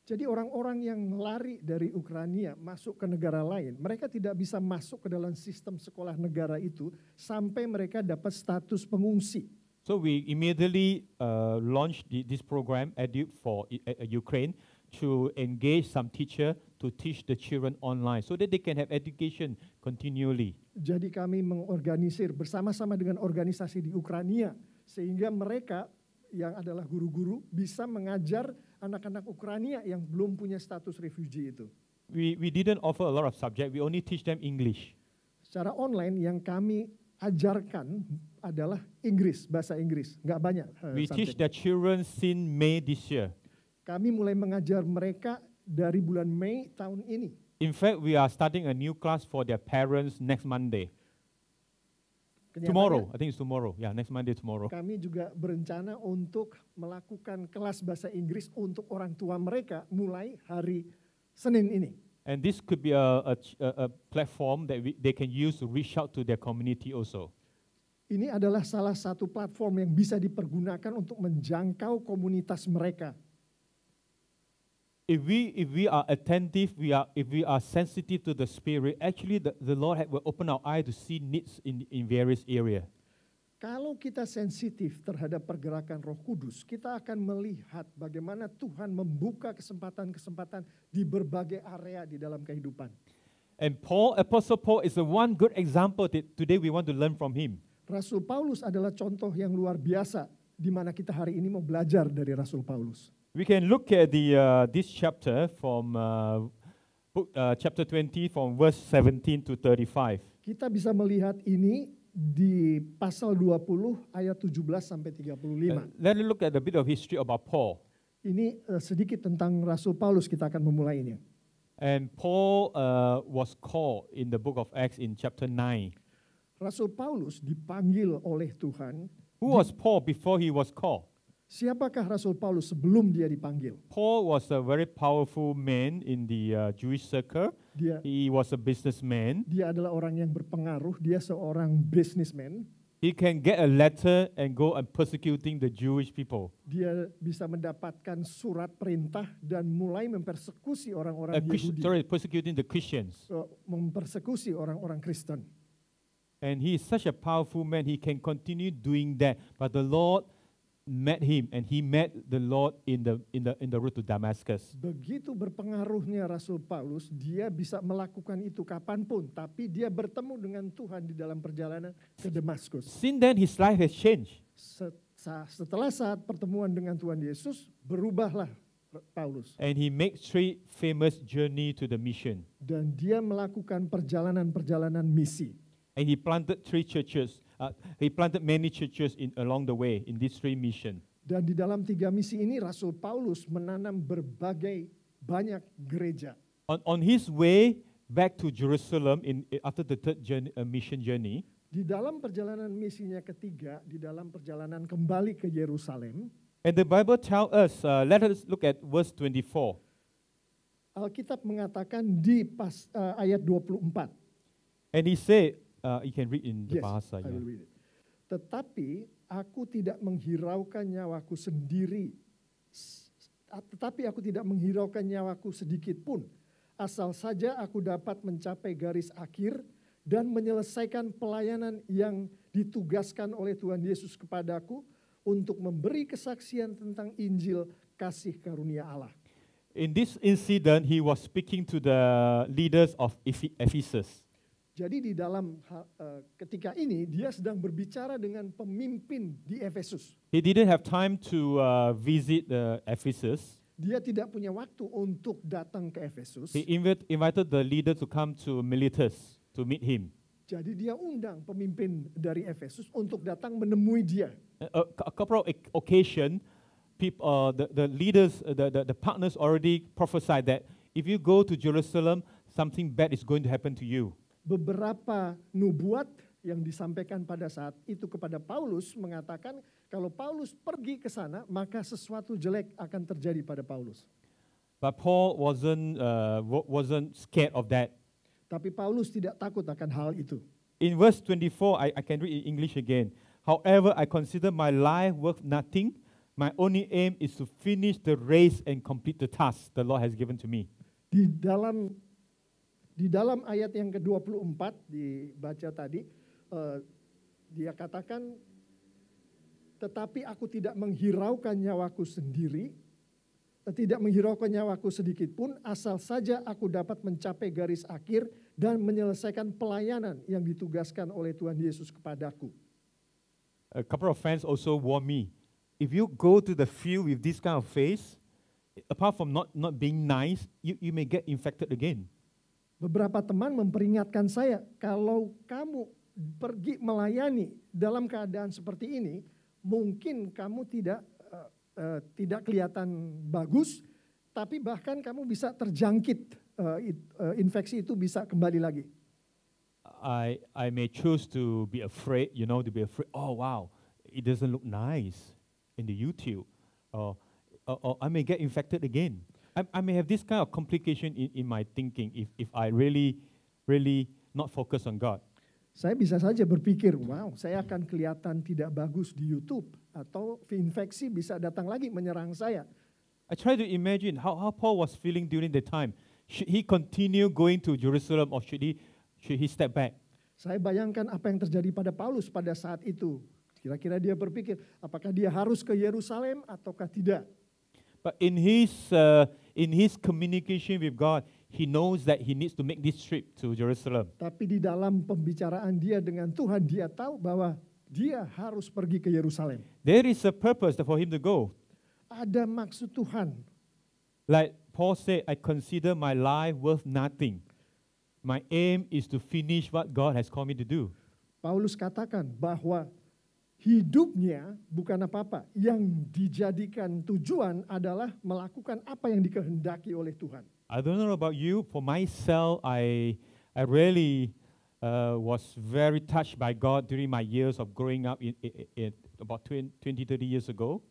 Jadi orang-orang yang lari dari Ukraina masuk ke negara lain, mereka tidak bisa masuk ke dalam sistem sekolah negara itu sampai mereka dapat status pengungsi. So we immediately launched this program, Edu for Ukraine, to engage some teacher to teach the children online so that they can have education continually. Jadi kami mengorganisir bersama-sama dengan organisasi di Ukraina sehingga mereka yang adalah guru-guru bisa mengajar anak-anak Ukraina yang belum punya status refugee itu. We didn't offer a lot of subject, we only teach them English. Secara online yang kami ajarkan adalah Inggris, bahasa Inggris, nggak banyak. We teach subjek. the children since May this year. Kami mulai mengajar mereka dari bulan Mei tahun ini. In fact, we are starting a new class for their parents next Monday. Tomorrow, I think it's tomorrow. Yeah, next Monday, tomorrow. Kami juga berencana untuk melakukan kelas bahasa Inggris untuk orang tua mereka mulai hari Senin ini. And this could be a platform that they can use to reach out to their community also. Ini adalah salah satu platform yang bisa dipergunakan untuk menjangkau komunitas mereka. If we are attentive, if we are sensitive to the Spirit, actually the Lord will open our eye to see needs in various areas. Kalau kita sensitif terhadap pergerakan Roh Kudus, kita akan melihat bagaimana Tuhan membuka kesempatan-kesempatan di berbagai area di dalam kehidupan. And Apostle Paul is the one good example that today we want to learn from him. Rasul Paulus adalah contoh yang luar biasa di mana kita hari ini mau belajar dari Rasul Paulus. We can look at this chapter from chapter 20 from verse 17 to 35. Kita bisa melihat ini di pasal 20 ayat 17 sampai 35. Let's look at a bit of history about Paul. Ini sedikit tentang Rasul Paulus, kita akan memulainya. And Paul was called in the book of Acts in chapter 9. Rasul Paulus dipanggil oleh Tuhan. Who was Paul before he was called? Siapakah Rasul Paulus sebelum dia dipanggil? Paul was a very powerful man in the Jewish circle. He was a businessman. Dia adalah orang yang berpengaruh, dia seorang businessman. He can get a letter and go and persecuting the Jewish people. Dia bisa mendapatkan surat perintah dan mulai mempersekusi orang-orang Yahudi. Persecuting the Christians. Mempersekusi orang-orang Kristen. And he is such a powerful man, he can continue doing that. But the Lord met him, and he met the Lord in the road to Damascus. Begitu berpengaruhnya Rasul Paulus, dia bisa melakukan itu kapanpun, tapi dia bertemu dengan Tuhan di dalam perjalanan ke Damaskus. Since then, his life has changed. Setelah saat pertemuan dengan Tuhan Yesus, berubahlah Paulus. And he made 3 famous journey to the mission. Dan dia melakukan perjalanan-perjalanan misi. And he planted 3 churches. He planted many churches along the way in these 3 mission. Dan di dalam 3 misi ini Rasul Paulus menanam berbagai banyak gereja. On his way back to Jerusalem after the 3rd mission journey, di dalam perjalanan misinya ketiga, di dalam perjalanan kembali ke Yerusalem, and the Bible tells us, let us look at verse 24. Alkitab mengatakan di ayat 24. And he said, you can read in the Yes, bahasa. I will read it. Tetapi aku tidak menghiraukan nyawaku sendiri. Tetapi aku tidak menghiraukan nyawaku sedikit pun. Asal saja aku dapat mencapai garis akhir dan menyelesaikan pelayanan yang ditugaskan oleh Tuhan Yesus kepadaku untuk memberi kesaksian tentang Injil kasih karunia Allah. In this incident, he was speaking to the leaders of Ephesus. Jadi di dalam ketika ini dia sedang berbicara dengan pemimpin di Efesus. He didn't have time to visit Ephesus. Dia tidak punya waktu untuk datang ke Efesus. He invited the leader to come to Miletus to meet him. Jadi dia undang pemimpin dari Efesus untuk datang menemui dia. A couple of occasions, the leaders, the partners already prophesied that if you go to Jerusalem, something bad is going to happen to you. Beberapa nubuat yang disampaikan pada saat itu kepada Paulus mengatakan kalau Paulus pergi ke sana maka sesuatu jelek akan terjadi pada Paulus. But Paul wasn't scared of that. Tapi Paulus tidak takut akan hal itu. In verse 24, I can read in English again. However, I consider my life worth nothing. My only aim is to finish the race and complete the task the Lord has given to me. Di dalam ayat yang ke-24 dibaca tadi, dia katakan, tetapi aku tidak menghiraukan nyawaku sendiri, tidak menghiraukan nyawaku sedikit pun, asal saja aku dapat mencapai garis akhir dan menyelesaikan pelayanan yang ditugaskan oleh Tuhan Yesus kepadaku. A couple of friends also warned me, if you go to the field with this kind of face, apart from not being nice, you may get infected again. Beberapa teman memperingatkan saya, kalau kamu pergi melayani dalam keadaan seperti ini, mungkin kamu tidak kelihatan bagus, tapi bahkan kamu bisa terjangkit, infeksi itu bisa kembali lagi. I may choose to be afraid, to be afraid, oh wow, it doesn't look nice in the YouTube, or I may get infected again. I may have this kind of complication in my thinking if I really not focus on God. Saya bisa saja berpikir, wow, saya akan kelihatan tidak bagus di YouTube, atau infeksi bisa datang lagi menyerang saya. I try to imagine how Paul was feeling during the time. Should he continue going to Jerusalem or should he step back? Saya bayangkan apa yang terjadi pada Paulus pada saat itu. Kira-kira dia berpikir, apakah dia harus ke Yerusalem ataukah tidak? But in his communication with God, he knows that he needs to make this trip to Jerusalem. Tapi di dalam pembicaraan dia dengan Tuhan, dia tahu bahwa dia harus pergi ke Yerusalem. There is a purpose for him to go. Ada maksud Tuhan. Like Paul said, I consider my life worth nothing. My aim is to finish what God has called me to do. Paulus katakan bahwa hidupnya bukan apa-apa. Yang dijadikan tujuan adalah melakukan apa yang dikehendaki oleh Tuhan. I don't know about you. For myself, I really was very touched by God during my years of growing up in about 20, 30 years ago.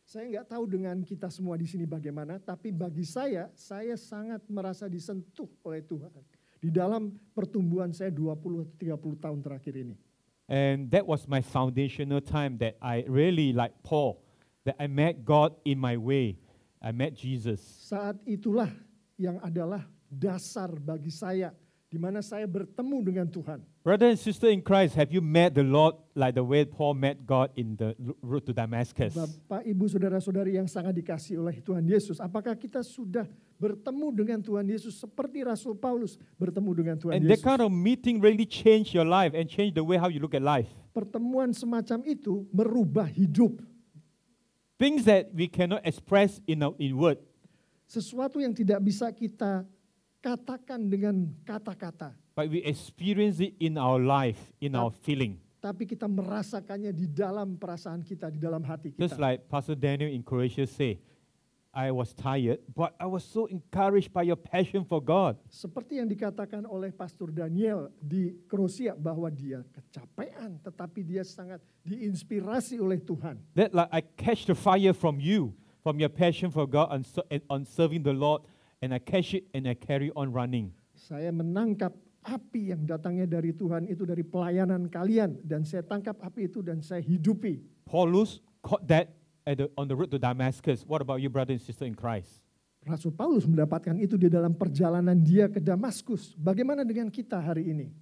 Saya nggak tahu dengan kita semua di sini bagaimana, tapi bagi saya sangat merasa disentuh oleh Tuhan di dalam pertumbuhan saya 20-30 tahun terakhir ini. And that was my foundational time that I really, like Paul, that I met God in my way. I met Jesus. Saat itulah yang adalah dasar bagi saya, di mana saya bertemu dengan Tuhan. Brother and sister in Christ, have you met the Lord like the way Paul met God in the road to Damascus? Bapak, Ibu, Saudara-saudari yang sangat dikasihi oleh Tuhan Yesus, apakah kita sudah bertemu dengan Tuhan Yesus seperti Rasul Paulus bertemu dengan Tuhan And Yesus? that kind of meeting really changed your life and changed the way how you look at life. Pertemuan semacam itu merubah hidup. Things that we cannot express in word. Sesuatu yang tidak bisa kita katakan dengan kata-kata. But we experience it in our life, in our feeling. Tapi kita merasakannya di dalam perasaan kita, di dalam hati Just kita. like Pastor Daniel in Croatia say, I was tired, but I was so encouraged by your passion for God. Seperti yang dikatakan oleh Pastor Daniel di Kroasia bahwa dia kecapean, tetapi dia sangat diinspirasi oleh Tuhan. That like I catch the fire from you, from your passion for God and on serving the Lord, and I catch it and I carry on running. Saya menangkap api yang datangnya dari Tuhan itu dari pelayanan kalian, dan saya tangkap api itu dan saya hidupi. Paulus caught that on the road to Damascus. What about you, brother and sister in Christ? Rasul Paulus mendapatkan itu di dalam perjalanan dia ke Damaskus. Bagaimana dengan kita hari ini?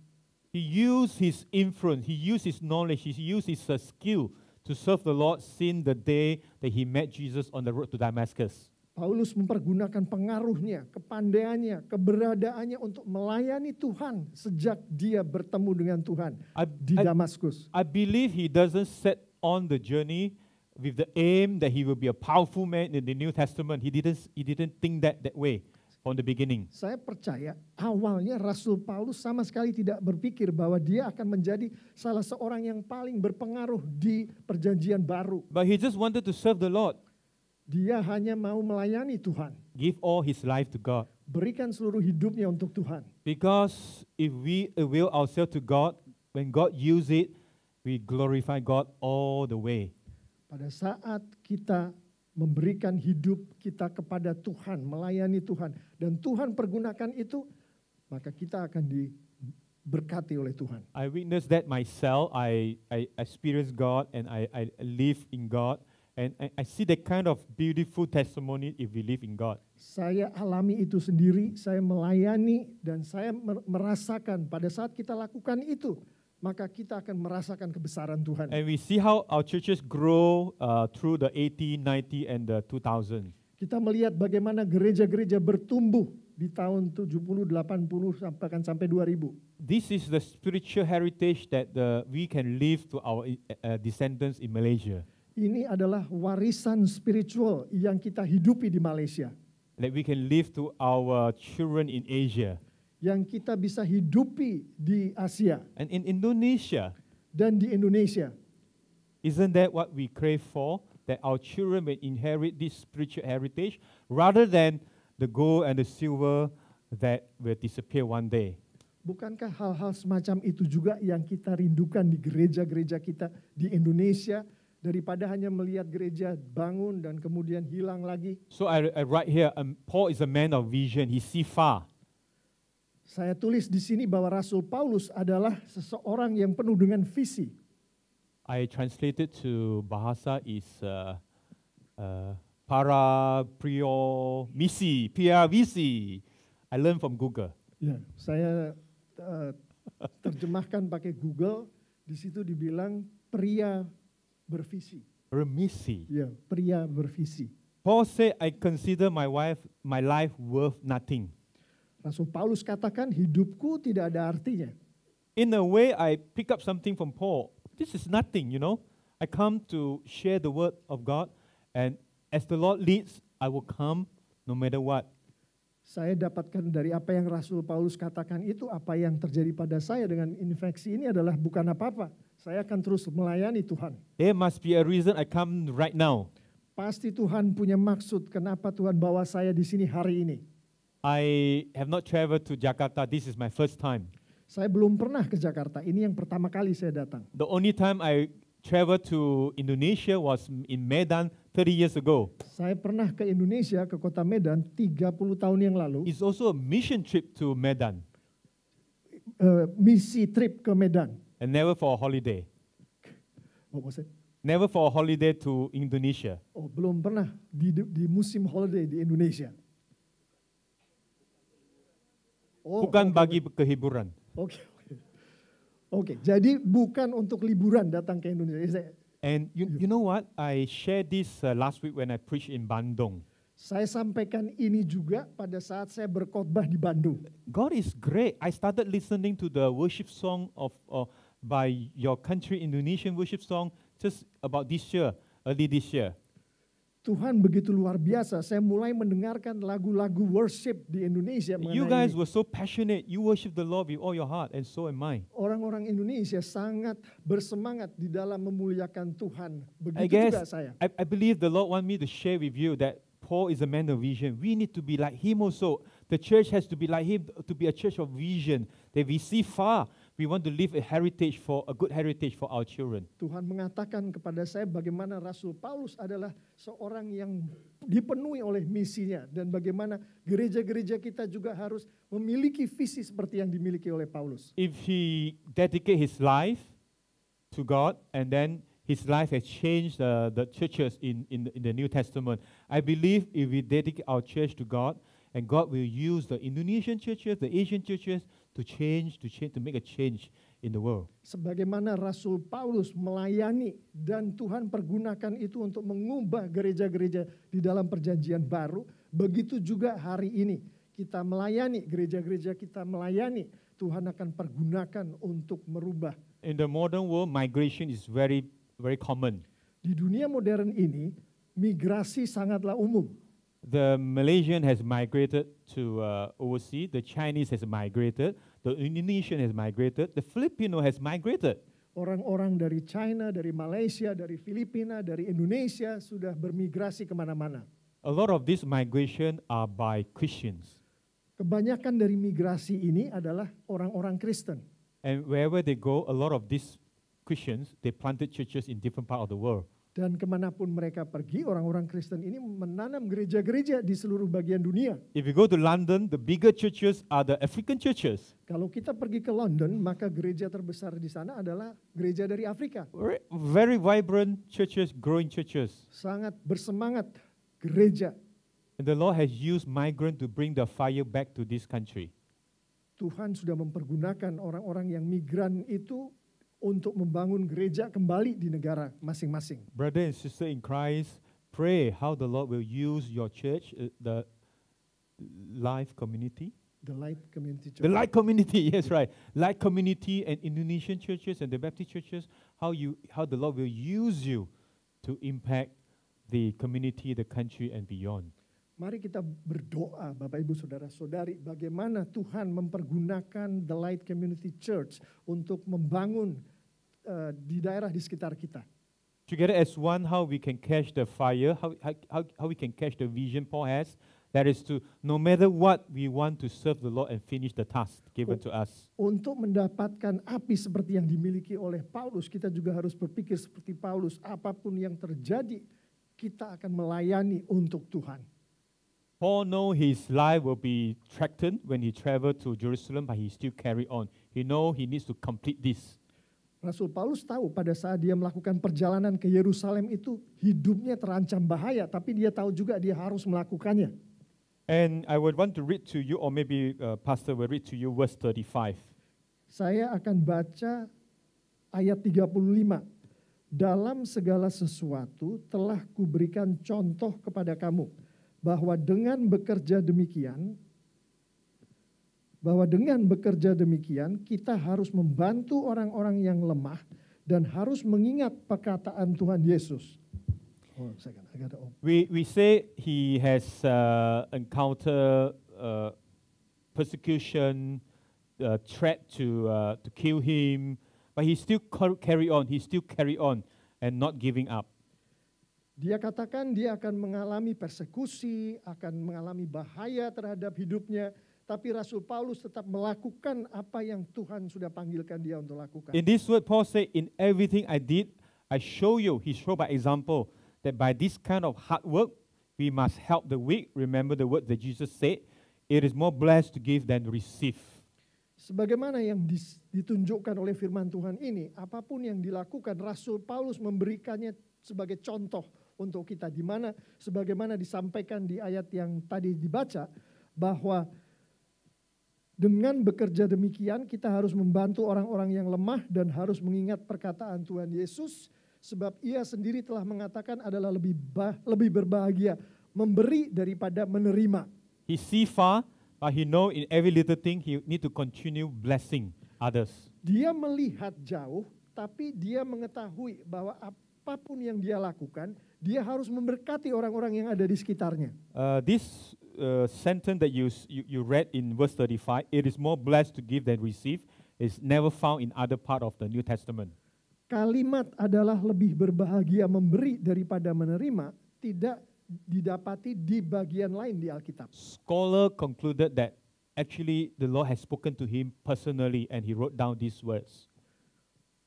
He used his influence, he used his knowledge, he used his skill to serve the Lord since the day that he met Jesus on the road to Damascus. Paulus mempergunakan pengaruhnya, kepandaiannya, keberadaannya untuk melayani Tuhan sejak dia bertemu dengan Tuhan di Damaskus. I believe he doesn't set on the journey with the aim that he will be a powerful man in the New Testament. He didn't think that way from the beginning. Saya percaya awalnya Rasul Paulus sama sekali tidak berpikir bahwa dia akan menjadi salah seorang yang paling berpengaruh di perjanjian baru. But he just wanted to serve the Lord. Dia hanya mau melayani Tuhan. Give all his life to God. Berikan seluruh hidupnya untuk Tuhan. Because if we avail ourselves to God, when God use it, we glorify God all the way. Pada saat kita memberikan hidup kita kepada Tuhan, melayani Tuhan, dan Tuhan pergunakan itu, maka kita akan diberkati oleh Tuhan. I witnessed that myself. I experienced God and I live in God. And I see that kind of beautiful testimony if we live in God. Saya alami itu sendiri, saya melayani dan saya merasakan pada saat kita lakukan itu, maka kita akan merasakan kebesaran Tuhan. And we see how our churches grow through the 80, 90, and the 2000. Kita melihat bagaimana gereja-gereja bertumbuh di tahun 70, 80, sampai 2000. This is the spiritual heritage that we can leave to our descendants in Malaysia. Ini adalah warisan spiritual yang kita hidupi di Malaysia. That we can leave to our children in Asia. Yang kita bisa hidupi di Asia. And in Indonesia. Dan di Indonesia. Isn't that what we crave for? That our children may inherit this spiritual heritage rather than the gold and the silver that will disappear one day. Bukankah hal-hal semacam itu juga yang kita rindukan di gereja-gereja kita di Indonesia? Daripada hanya melihat gereja bangun dan kemudian hilang lagi. So I write here, Paul is a man of vision. He see far. Saya tulis di sini bahwa Rasul Paulus adalah seseorang yang penuh dengan visi. I translated to bahasa is para prio misi, PRVC. I learned from Google. Ya, saya terjemahkan pakai Google. Di situ dibilang pria bervisi. Bermisi. Ya, pria bervisi. Paul said, I consider my life worth nothing. Rasul Paulus katakan hidupku tidak ada artinya. In a way, I pick up something from Paul. This is nothing, you know. I come to share the word of God, and as the Lord leads, I will come no matter what. Saya dapatkan dari apa yang Rasul Paulus katakan itu, apa yang terjadi pada saya dengan infeksi ini adalah bukan apa-apa. Saya akan terus melayani Tuhan. There must be a reason I come right now. Pasti Tuhan punya maksud kenapa Tuhan bawa saya di sini hari ini. I have not traveled to Jakarta. This is my first time. Saya belum pernah ke Jakarta, ini yang pertama kali saya datang. The only time I traveled to Indonesia was in Medan 30 years ago. Saya pernah ke Indonesia, ke kota Medan 30 tahun yang lalu. It's also a mission trip to Medan, Misi trip ke Medan. and never for a holiday. What was it? Never for a holiday to Indonesia. Oh, belum pernah di musim holiday di Indonesia. Oh, Bukan oke, bagi kehiburan. Oke, jadi bukan untuk liburan datang ke Indonesia. And you know what? I shared this last week when I preached in Bandung. Saya sampaikan ini juga pada saat saya berkhotbah di Bandung. God is great. I started listening to the worship song by your country, Indonesian worship song, just about this year, early this year. Tuhan begitu luar biasa. Saya mulai mendengarkan lagu-lagu worship di Indonesia. You guys were so passionate. You worship the Lord with all your heart, and so am I. Orang-orang Indonesia sangat bersemangat di dalam memuliakan Tuhan. I Begitu juga guess saya. I believe the Lord want me to share with you that Paul is a man of vision. We need to be like him also. The church has to be like him, to be a church of vision, that we see far. We want to leave a good heritage for our children. Tuhan mengatakan kepada saya bagaimana Rasul Paulus adalah seorang yang dipenuhi oleh misinya. Dan bagaimana gereja-gereja kita juga harus memiliki visi seperti yang dimiliki oleh Paulus. If he dedicate his life to God, and then his life has changed the churches in the New Testament, I believe if we dedicate our church to God, and God will use the Indonesian churches, the Asian churches, to make a change in the world. Sebagaimana Rasul Paulus melayani dan Tuhan pergunakan itu untuk mengubah gereja-gereja di dalam perjanjian baru, begitu juga hari ini kita melayani, gereja-gereja kita melayani, Tuhan akan pergunakan untuk merubah. In the modern world, migration is very, very common. Di dunia modern ini, migrasi sangatlah umum. The Malaysian has migrated to overseas. The Chinese has migrated. The Indonesian has migrated. The Filipino has migrated. Orang-orang dari China, dari Malaysia, dari Filipina, dari Indonesia sudah bermigrasi kemana-mana. A lot of this migration are by Christians. Kebanyakan dari migrasi ini adalah orang-orang Kristen. And wherever they go, a lot of these Christians, they planted churches in different parts of the world. Dan kemanapun mereka pergi, orang-orang Kristen ini menanam gereja-gereja di seluruh bagian dunia. If you go to London, the bigger churches are the African churches. Kalau kita pergi ke London, maka gereja terbesar di sana adalah gereja dari Afrika. Very vibrant churches, growing churches. Sangat bersemangat gereja. And the Lord has used migrants to bring the fire back to this country. Tuhan sudah mempergunakan orang-orang yang migran itu untuk membangun gereja kembali di negara masing-masing. Brother and sister in Christ, pray how the Lord will use your church, the Life Community. The Light Community Church. The Light Community, yes, right. Light Community and Indonesian churches and the Baptist churches, how the Lord will use you to impact the community, the country, and beyond. Mari kita berdoa, Bapak Ibu Saudara-saudari, bagaimana Tuhan mempergunakan The Light Community Church untuk membangun di daerah di sekitar kita. Together as one, how we can catch the fire, how we can catch the vision Paul has, that is to, no matter what, we want to serve the Lord and finish the task given to us. Untuk mendapatkan api seperti yang dimiliki oleh Paulus, kita juga harus berpikir seperti Paulus, apapun yang terjadi, kita akan melayani untuk Tuhan. Paul know his life will be threatened when he traveled to Jerusalem, but he still carry on. He know he needs to complete this. Rasul Paulus tahu pada saat dia melakukan perjalanan ke Yerusalem itu hidupnya terancam bahaya, tapi dia tahu juga dia harus melakukannya. And I would want to read to you, or maybe Pastor will read to you verse 35. Saya akan baca ayat 35. Dalam segala sesuatu telah kuberikan contoh kepada kamu, bahwa dengan bekerja demikian kita harus membantu orang-orang yang lemah dan harus mengingat perkataan Tuhan Yesus. We say he has encountered persecution, threat to kill him, but he still carry on. He still carry on and not giving up. Dia katakan dia akan mengalami persekusi, akan mengalami bahaya terhadap hidupnya, tapi Rasul Paulus tetap melakukan apa yang Tuhan sudah panggilkan dia untuk lakukan. In this word, Paul said, "In everything I did, I show you." He showed by example that by this kind of hard work, we must help the weak. Remember the word that Jesus said, "It is more blessed to give than to receive." Sebagaimana yang ditunjukkan oleh firman Tuhan ini, apapun yang dilakukan, Rasul Paulus memberikannya sebagai contoh untuk kita, di mana sebagaimana disampaikan di ayat yang tadi dibaca, bahwa dengan bekerja demikian kita harus membantu orang-orang yang lemah dan harus mengingat perkataan Tuhan Yesus, sebab ia sendiri telah mengatakan adalah lebih berbahagia memberi daripada menerima. He see far, but he know in every little thing he need to continue blessing others. Dia melihat jauh, tapi dia mengetahui bahwa apapun yang dia lakukan, dia harus memberkati orang-orang yang ada di sekitarnya. This sentence that you read in verse 35, "It is more blessed to give than receive," is never found in other part of the New Testament. Kalimat adalah lebih berbahagia memberi daripada menerima, tidak didapati di bagian lain di Alkitab. Scholar concluded that actually the Lord has spoken to him personally and he wrote down these words.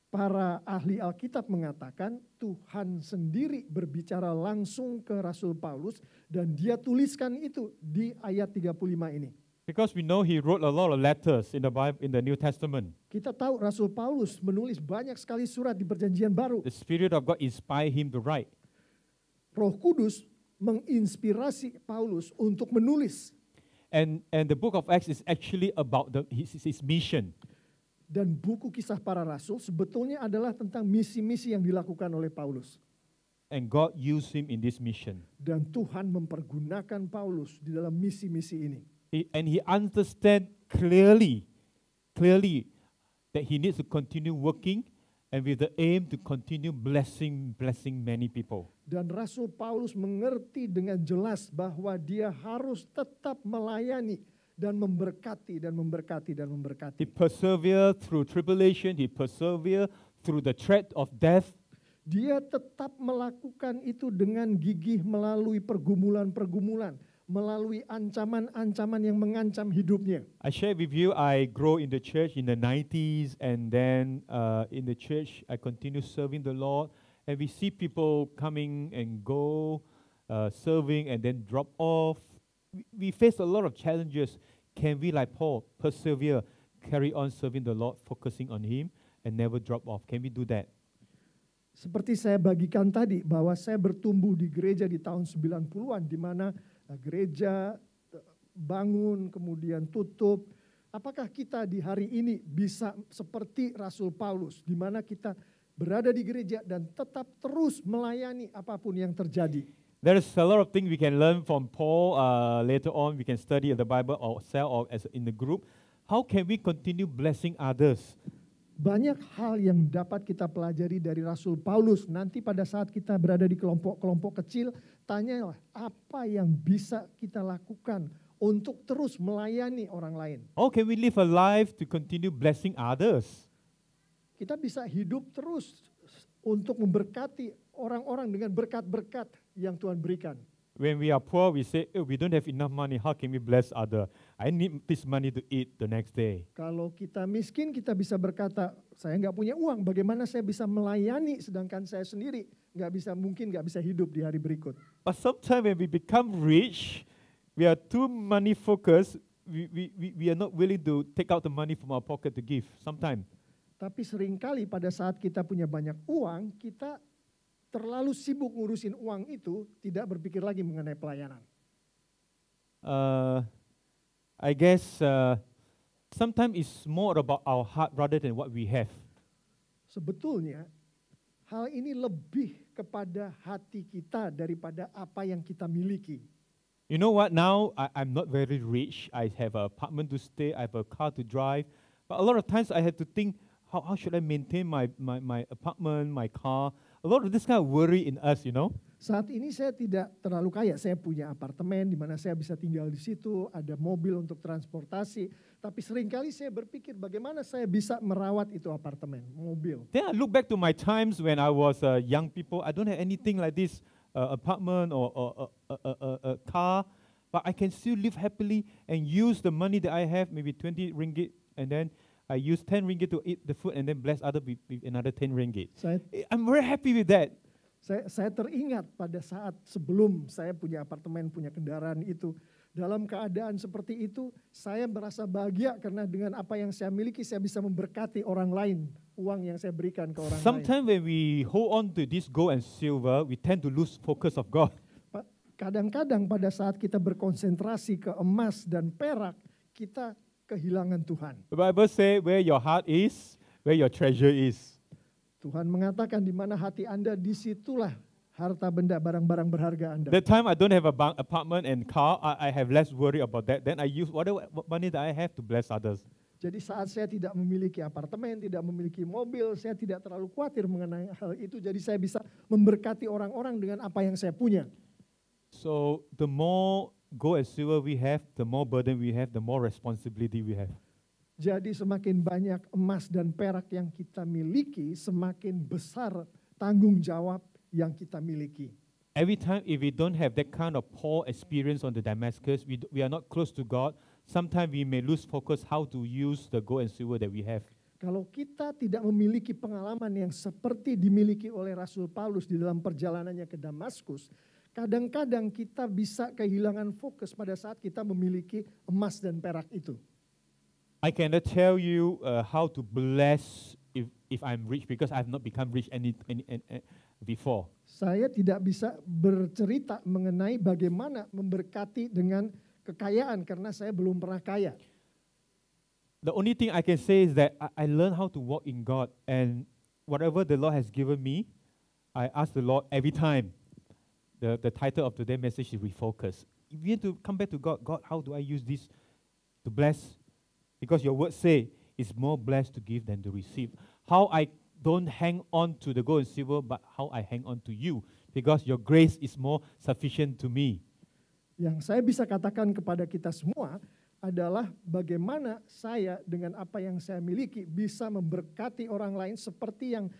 Para ahli Alkitab mengatakan Tuhan sendiri berbicara langsung ke Rasul Paulus dan dia tuliskan itu di ayat 35 ini. Because we know he wrote a lot of letters in the Bible, in the New Testament. Kita tahu Rasul Paulus menulis banyak sekali surat di Perjanjian Baru. The Spirit of God inspired him to write. Roh Kudus menginspirasi Paulus untuk menulis. And the book of Acts is actually about his mission. Dan buku Kisah Para Rasul sebetulnya adalah tentang misi-misi yang dilakukan oleh Paulus. And God used him in this mission. Dan Tuhan mempergunakan Paulus di dalam misi-misi ini. And he understand clearly that he needs to continue working and with the aim to continue blessing many people. Dan Rasul Paulus mengerti dengan jelas bahwa dia harus tetap melayani dan memberkati dan memberkati dan memberkati. He persevere through tribulation, he persevere through the threat of death. Dia tetap melakukan itu dengan gigih melalui pergumulan-pergumulan, melalui ancaman-ancaman yang mengancam hidupnya. I share with you, I grow in the church in the 90s, and then in the church I continue serving the Lord, and we see people coming and go, serving and then drop off. We face a lot of challenges. Can we, like Paul, persevere, carry on serving the Lord, focusing on Him, and never drop off? Can we do that? Seperti saya bagikan tadi, bahwa saya bertumbuh di gereja di tahun 90-an, di mana gereja bangun, kemudian tutup. Apakah kita di hari ini bisa seperti Rasul Paulus, di mana kita berada di gereja dan tetap terus melayani apapun yang terjadi? There is a lot of things we can learn from Paul. Later on, we can study the Bible ourselves or as in the group. How can we continue blessing others? Banyak hal yang dapat kita pelajari dari Rasul Paulus. Nanti pada saat kita berada di kelompok-kelompok kecil, tanyalah apa yang bisa kita lakukan untuk terus melayani orang lain. How can we live a life to continue blessing others? Kita bisa hidup terus untuk memberkati orang-orang dengan berkat-berkat yang Tuhan berikan. When we are poor, we say, oh, we don't have enough money. How can we bless others? I need this money to eat the next day. Kalau kita miskin, kita bisa berkata, saya nggak punya uang. Bagaimana saya bisa melayani sedangkan saya sendiri mungkin nggak bisa hidup di hari berikut. But sometimes when we become rich, we are too money focused. We are not willing to take out the money from our pocket to give. Sometimes. Tapi seringkali pada saat kita punya banyak uang, kita terlalu sibuk ngurusin uang itu, tidak berpikir lagi mengenai pelayanan. I guess sometimes it's more about our heart rather than what we have. Sebetulnya hal ini lebih kepada hati kita daripada apa yang kita miliki. You know what? Now I'm not very rich. I have an apartment to stay. I have a car to drive. But a lot of times I had to think, how should I maintain my apartment, my car? a lot of this kind of worry in us, you know. Saat ini saya tidak terlalu kaya, saya punya apartemen di mana saya bisa tinggal di situ, ada mobil untuk transportasi, tapi seringkali saya berpikir bagaimana saya bisa merawat itu apartemen, mobil. Then I look back to my times when I was young people. I don't have anything like this apartment or a car, but I can still live happily and use the money that I have, maybe 20 ringgit, and then I use 10 ringgit to eat the food and then bless others with another 10 ringgit. I'm very happy with that. Saya teringat pada saat sebelum saya punya apartemen, punya kendaraan itu, dalam keadaan seperti itu, saya merasa bahagia karena dengan apa yang saya miliki, saya bisa memberkati orang lain, uang yang saya berikan ke orang lain. Sometimes when we hold on to this gold and silver, we tend to lose focus of God. Kadang-kadang pada saat kita berkonsentrasi ke emas dan perak, kita kehilangan Tuhan. The Bible says, where your heart is, where your treasure is. Tuhan mengatakan di mana hati Anda, disitulah harta benda, barang-barang berharga Anda. That time I don't have a apartment and car, I have less worry about that. Then I use whatever money that I have to bless others. Jadi saat saya tidak memiliki apartemen, tidak memiliki mobil, saya tidak terlalu khawatir mengenai hal itu. Jadi saya bisa memberkati orang-orang dengan apa yang saya punya. So the more gold and silver we have, the more burden we have, the more responsibility we have. Jadi semakin banyak emas dan perak yang kita miliki, semakin besar tanggung jawab yang kita miliki. Every time if we don't have that kind of Paul experience on the Damascus, we are not close to God, sometimes we may lose focus how to use the gold and silver that we have. Kalau kita tidak memiliki pengalaman yang seperti dimiliki oleh Rasul Paulus di dalam perjalanannya ke Damaskus, kadang-kadang kita bisa kehilangan fokus pada saat kita memiliki emas dan perak itu. I cannot tell you how to bless if I'm rich because I have not become rich any before. Saya tidak bisa bercerita mengenai bagaimana memberkati dengan kekayaan karena saya belum pernah kaya. The only thing I can say is that I learned how to walk in God, and whatever the Lord has given me, I ask the Lord every time. The title of today's message is Refocus. If you need to come back to God, God, how do I use this to bless? Because your word say it's more blessed to give than to receive. How I don't hang on to the gold and silver, but how I hang on to you. Because your grace is more sufficient to me. Yang saya bisa katakan kepada kita semua adalah bagaimana saya dengan apa yang saya miliki bisa memberkati orang lain seperti yang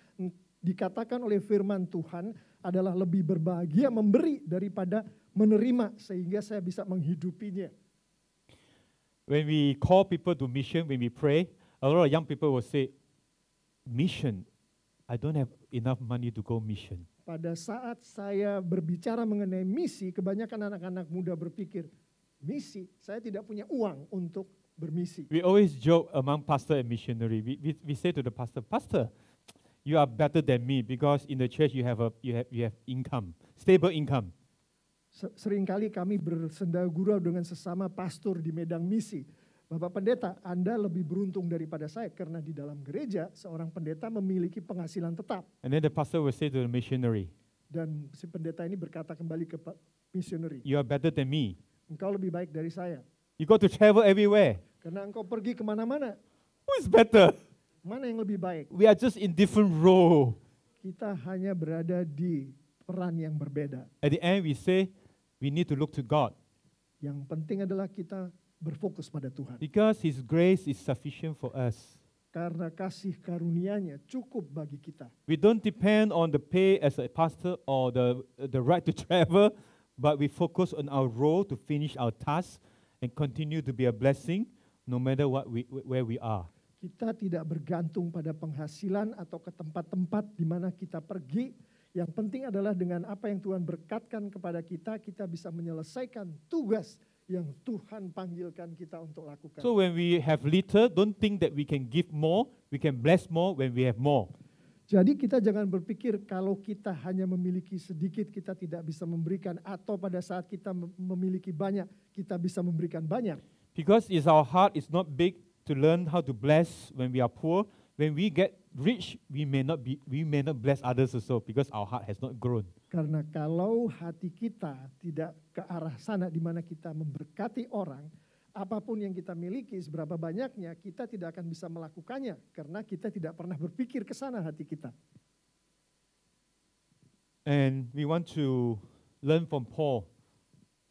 dikatakan oleh firman Tuhan adalah lebih berbahagia memberi daripada menerima sehingga saya bisa menghidupinya. When we call people to mission, when we pray, a lot of young people will say, mission, I don't have enough money to go mission. Pada saat saya berbicara mengenai misi, kebanyakan anak-anak muda berpikir, misi, saya tidak punya uang untuk bermisi. We always joke among pastor and missionary. We say to the pastor, Pastor, you are better than me because in the church you have income, stable income. Seringkali kami bersenda gurau dengan sesama pastor di Medang Misi. Bapak pendeta, Anda lebih beruntung daripada saya karena di dalam gereja seorang pendeta memiliki penghasilan tetap. And then the pastor will say to the missionary, dan si pendeta ini berkata kembali ke missionary, you are better than me. Engkau lebih baik dari saya. You got to travel everywhere. Karena engkau pergi kemana-mana. Who is better? Mana yang lebih baik? We are just in different role. Kita hanya berada di peran yang berbeda. At the end we say, we need to look to God. Yang penting adalah kita berfokus pada Tuhan. Because His grace is sufficient for us. Karena kasih karunia-Nya cukup bagi kita. We don't depend on the pay as a pastor or the right to travel, but we focus on our role to finish our task and continue to be a blessing no matter where we are. Kita tidak bergantung pada penghasilan atau ke tempat-tempat di mana kita pergi. Yang penting adalah dengan apa yang Tuhan berkatkan kepada kita, kita bisa menyelesaikan tugas yang Tuhan panggilkan kita untuk lakukan. So when we have little, don't think that we can give more, we can bless more when we have more. Jadi kita jangan berpikir kalau kita hanya memiliki sedikit, kita tidak bisa memberikan, atau pada saat kita memiliki banyak, kita bisa memberikan banyak. Because our heart is not big to learn how to bless when we are poor. When we get rich, we may not bless others also because our heart has not grown. Karena kalau hati kita tidak ke arah sana di mana kita memberkati orang, apapun yang kita miliki, seberapa banyaknya, kita tidak akan bisa melakukannya karena kita tidak pernah berpikir ke sana hati kita. And we want to learn from Paul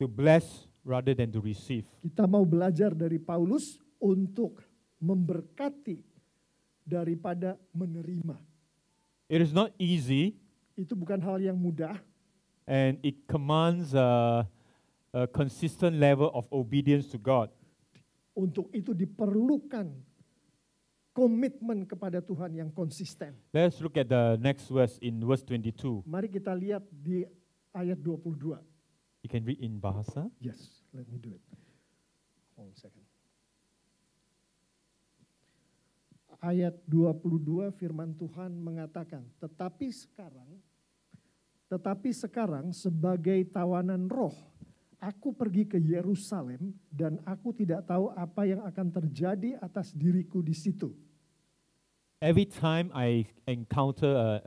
to bless rather than to receive. Kita mau belajar dari Paulus untuk memberkati daripada menerima. It is not easy, Itu bukan hal yang mudah, and it commands a consistent level of obedience to God. untuk itu diperlukan komitmen kepada Tuhan yang konsisten. Let's look at the next verse in verse 22. Mari kita lihat di ayat 22. You can read in Bahasa. Yes, let me do it. Hold on a second. Ayat 22 firman Tuhan mengatakan, tetapi sekarang sebagai tawanan roh, aku pergi ke Yerusalem dan aku tidak tahu apa yang akan terjadi atas diriku di situ. Every time I encounter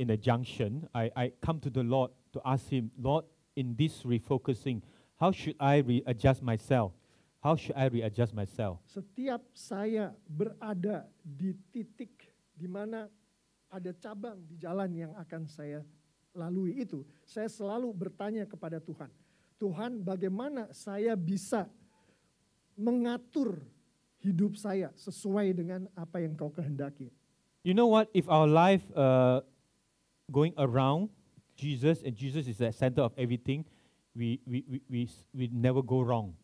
in a junction, I come to the Lord to ask Him, Lord, in this refocusing, how should I readjust myself? How should I readjust myself? Setiap saya berada di titik di mana ada cabang di jalan yang akan saya lalui itu, saya selalu bertanya kepada Tuhan, Tuhan, bagaimana saya bisa mengatur hidup saya sesuai dengan apa yang Kau kehendaki. You know what? If our life going around Jesus and Jesus is the center of everything, we never go wrong.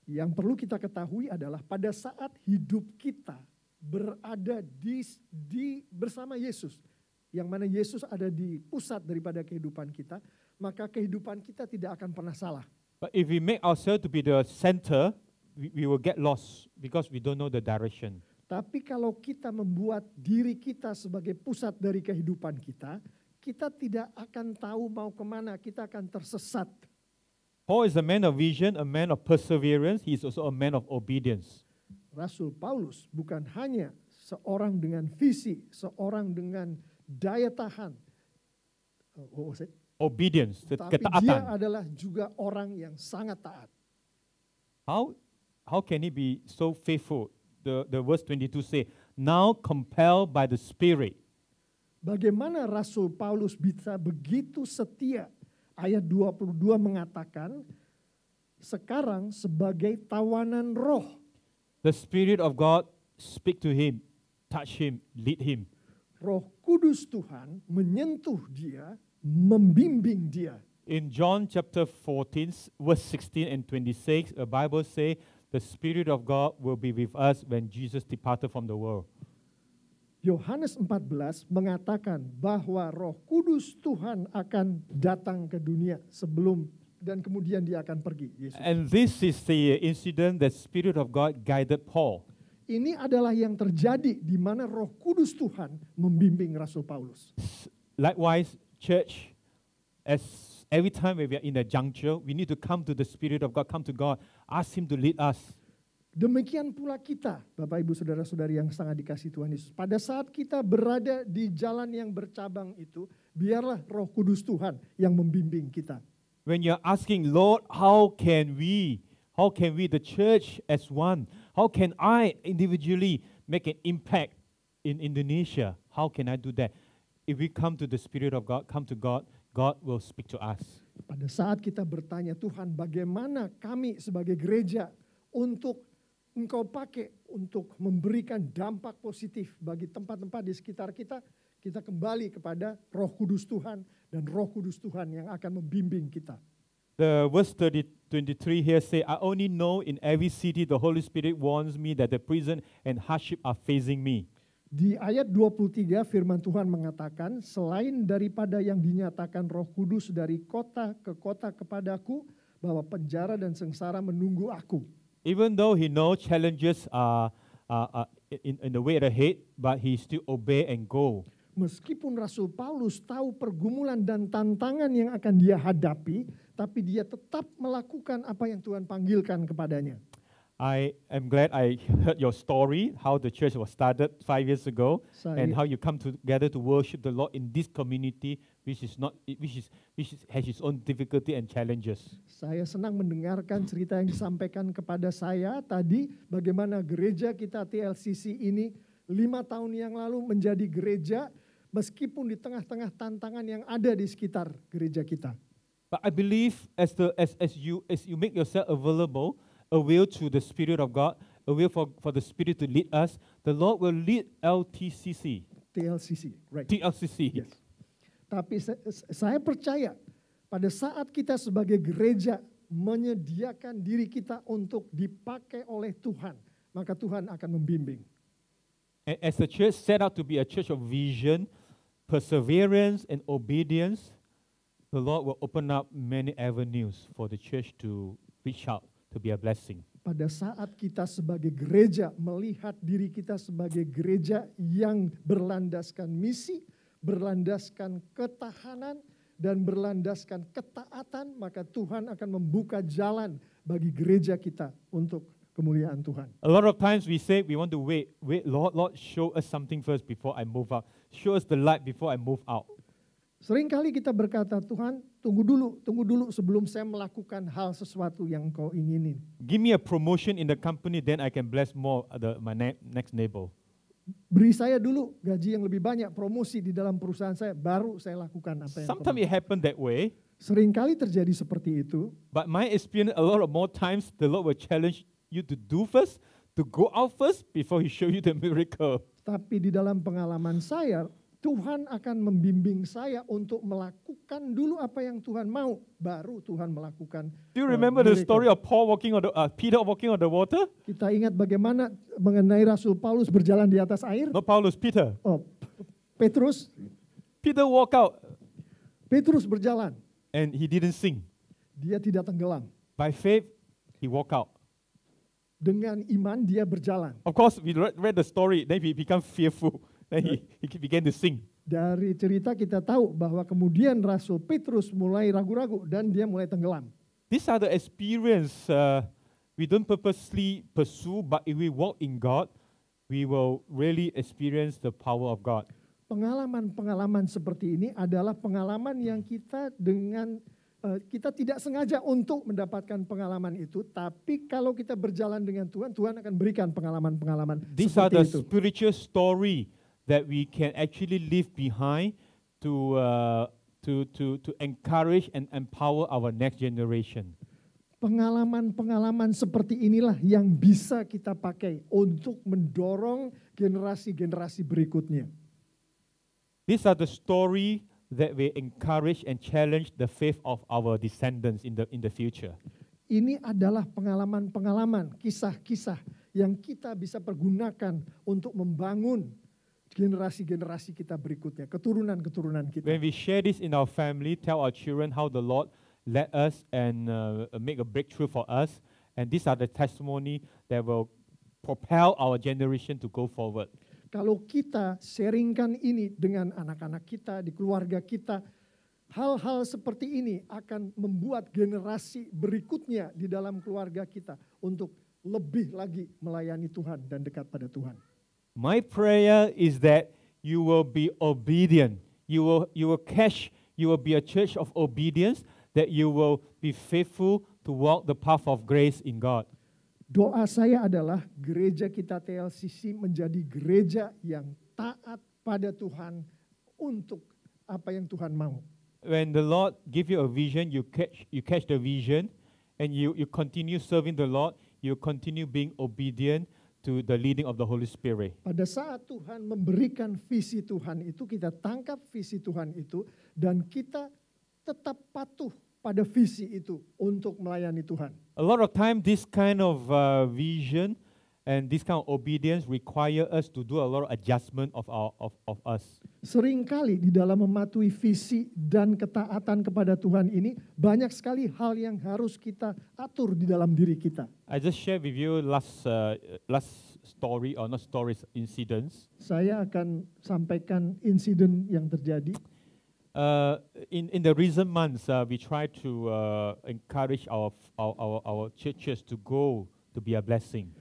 Yang perlu kita ketahui adalah pada saat hidup kita berada di bersama Yesus, yang mana Yesus ada di pusat daripada kehidupan kita, maka kehidupan kita tidak akan pernah salah. But if we make ourselves to be the center, we will get lost because we don't know the direction. Tapi kalau kita membuat diri kita sebagai pusat dari kehidupan kita, kita tidak akan tahu mau kemana, kita akan tersesat. Paul is a man of vision, a man of perseverance. He is also a man of obedience. Rasul Paulus bukan hanya seorang dengan visi, seorang dengan daya tahan, Obedience, tapi dia ketaatan. adalah juga orang yang sangat taat. How can he be so faithful? The verse 22 say, now compelled by the Spirit. Bagaimana Rasul Paulus bisa begitu setia? Ayat 22 mengatakan, sekarang sebagai tawanan roh. The Spirit of God speak to him, touch him, lead him. Roh Kudus Tuhan menyentuh dia, membimbing dia. In John chapter 14, verse 16 and 26, the Bible say, the Spirit of God will be with us when Jesus departed from the world. Yohanes 14 mengatakan bahwa Roh Kudus Tuhan akan datang ke dunia sebelum dan kemudian dia akan pergi. Yesus. And this is the incident that Spirit of God guided Paul. Ini adalah yang terjadi di mana Roh Kudus Tuhan membimbing Rasul Paulus. Likewise, church, as every time we are in a juncture, we need to come to the Spirit of God, come to God, ask Him to lead us. Demikian pula kita, Bapak Ibu Saudara-saudari yang sangat dikasihi Tuhan Yesus. Pada saat kita berada di jalan yang bercabang itu, biarlah Roh Kudus Tuhan yang membimbing kita. When you're asking, Lord, how can we, the church as one, how can I individually make an impact in Indonesia? How can I do that? If we come to the Spirit of God, come to God, God will speak to us. Pada saat kita bertanya, Tuhan, bagaimana kami sebagai gereja untuk Engkau pakai untuk memberikan dampak positif bagi tempat-tempat di sekitar kita, kita kembali kepada Roh Kudus Tuhan dan Roh Kudus Tuhan yang akan membimbing kita. The verse 23 here say, I only know in every city the Holy Spirit warns me that the prison and hardship are facing me. Di ayat 23 firman Tuhan mengatakan, selain daripada yang dinyatakan Roh Kudus dari kota ke kota kepadaku, bahwa penjara dan sengsara menunggu aku. Even though he knows challenges are in the way ahead, but he still obey and go. Meskipun Rasul Paulus tahu pergumulan dan tantangan yang akan dia hadapi, tapi dia tetap melakukan apa yang Tuhan panggilkan kepadanya. I am glad I heard your story, how the church was started 5 years ago, and how you come together to worship the Lord in this community, which has its own difficulty and challenges. Saya senang mendengarkan cerita yang disampaikan kepada saya tadi, bagaimana gereja kita TLCC ini 5 tahun yang lalu menjadi gereja meskipun di tengah-tengah tantangan yang ada di sekitar gereja kita. But I believe as you make yourself available, avail to the Spirit of God, avail for the Spirit to lead us, the Lord will lead LTCC, TLCC, right? TLCC. Yes. Tapi saya percaya pada saat kita sebagai gereja menyediakan diri kita untuk dipakai oleh Tuhan, maka Tuhan akan membimbing. As the church set out to be a church of vision, perseverance, and obedience, the Lord will open up many avenues for the church to reach out, to be a blessing. Pada saat kita sebagai gereja melihat diri kita sebagai gereja yang berlandaskan misi, berlandaskan ketahanan, dan berlandaskan ketaatan, maka Tuhan akan membuka jalan bagi gereja kita untuk kemuliaan Tuhan. A lot of times we say we want to wait, Lord, show us something first before I move out. Show us the light before I move out. Seringkali kita berkata, Tuhan tunggu dulu sebelum saya melakukan hal sesuatu yang kau inginin. Give me a promotion in the company, then I can bless more my next neighbor. Beri saya dulu gaji yang lebih banyak, promosi di dalam perusahaan saya, baru saya lakukan apa yang Sometimes it happens that way. Seringkali terjadi seperti itu. But my experience, a lot of more times, the Lord will challenge you to do first, to go out first, before He show you the miracle. Tapi di dalam pengalaman saya, Tuhan akan membimbing saya untuk melakukan dulu apa yang Tuhan mau, baru Tuhan melakukan. Do you remember the story of Peter walking on the water? Kita ingat bagaimana mengenai Rasul Paulus berjalan di atas air. Not Paulus, Peter. Oh, Petrus. Peter walk out Petrus berjalan. and he didn't sink. Dia tidak tenggelam. By faith, he walked out. Dengan iman dia berjalan. Of course, we read the story, then he became fearful. Then he began to sing. Dari cerita kita tahu bahwa kemudian Rasul Petrus mulai ragu-ragu dan dia mulai tenggelam. These are the experience we don't purposely pursue, but if we walk in God, we will really experience the power of God. Pengalaman-pengalaman seperti ini adalah pengalaman yang kita kita tidak sengaja untuk mendapatkan pengalaman itu, tapi kalau kita berjalan dengan Tuhan, Tuhan akan berikan pengalaman-pengalaman These are the seperti itu. spiritual story that we can actually leave behind to encourage and empower our next generation. Pengalaman-pengalaman seperti inilah yang bisa kita pakai untuk mendorong generasi-generasi berikutnya. These are the story that will encourage and challenge the faith of our descendants in the future. Ini adalah pengalaman-pengalaman, kisah-kisah yang kita bisa pergunakan untuk membangun generasi-generasi kita berikutnya, keturunan-keturunan kita. When we share this in our family, tell our children how the Lord led us and make a breakthrough for us, and these are the testimony that will propel our generation to go forward. Kalau kita sharingkan ini dengan anak-anak kita, di keluarga kita, hal-hal seperti ini akan membuat generasi berikutnya di dalam keluarga kita untuk lebih lagi melayani Tuhan dan dekat pada Tuhan. My prayer is that you will be obedient. You will be a church of obedience, that you will be faithful to walk the path of grace in God. Doa saya adalah gereja kita TLCC menjadi gereja yang taat pada Tuhan untuk apa yang Tuhan mau. When the Lord give you a vision, you catch the vision, and you continue serving the Lord, you continue being obedient to the leading of the Holy Spirit. Pada saat Tuhan memberikan visi Tuhan itu, kita tangkap visi Tuhan itu, dan kita tetap patuh pada visi itu untuk melayani Tuhan. A lot of time, this kind of vision and this kind of obedience require us to do a lot of adjustment of us. Seringkali di dalam mematuhi visi dan ketaatan kepada Tuhan ini, banyak sekali hal yang harus kita atur di dalam diri kita. I just share with you last story, or not stories, incidents. Saya akan sampaikan insiden yang terjadi. In the recent months, we try to encourage our churches to go to be a blessing.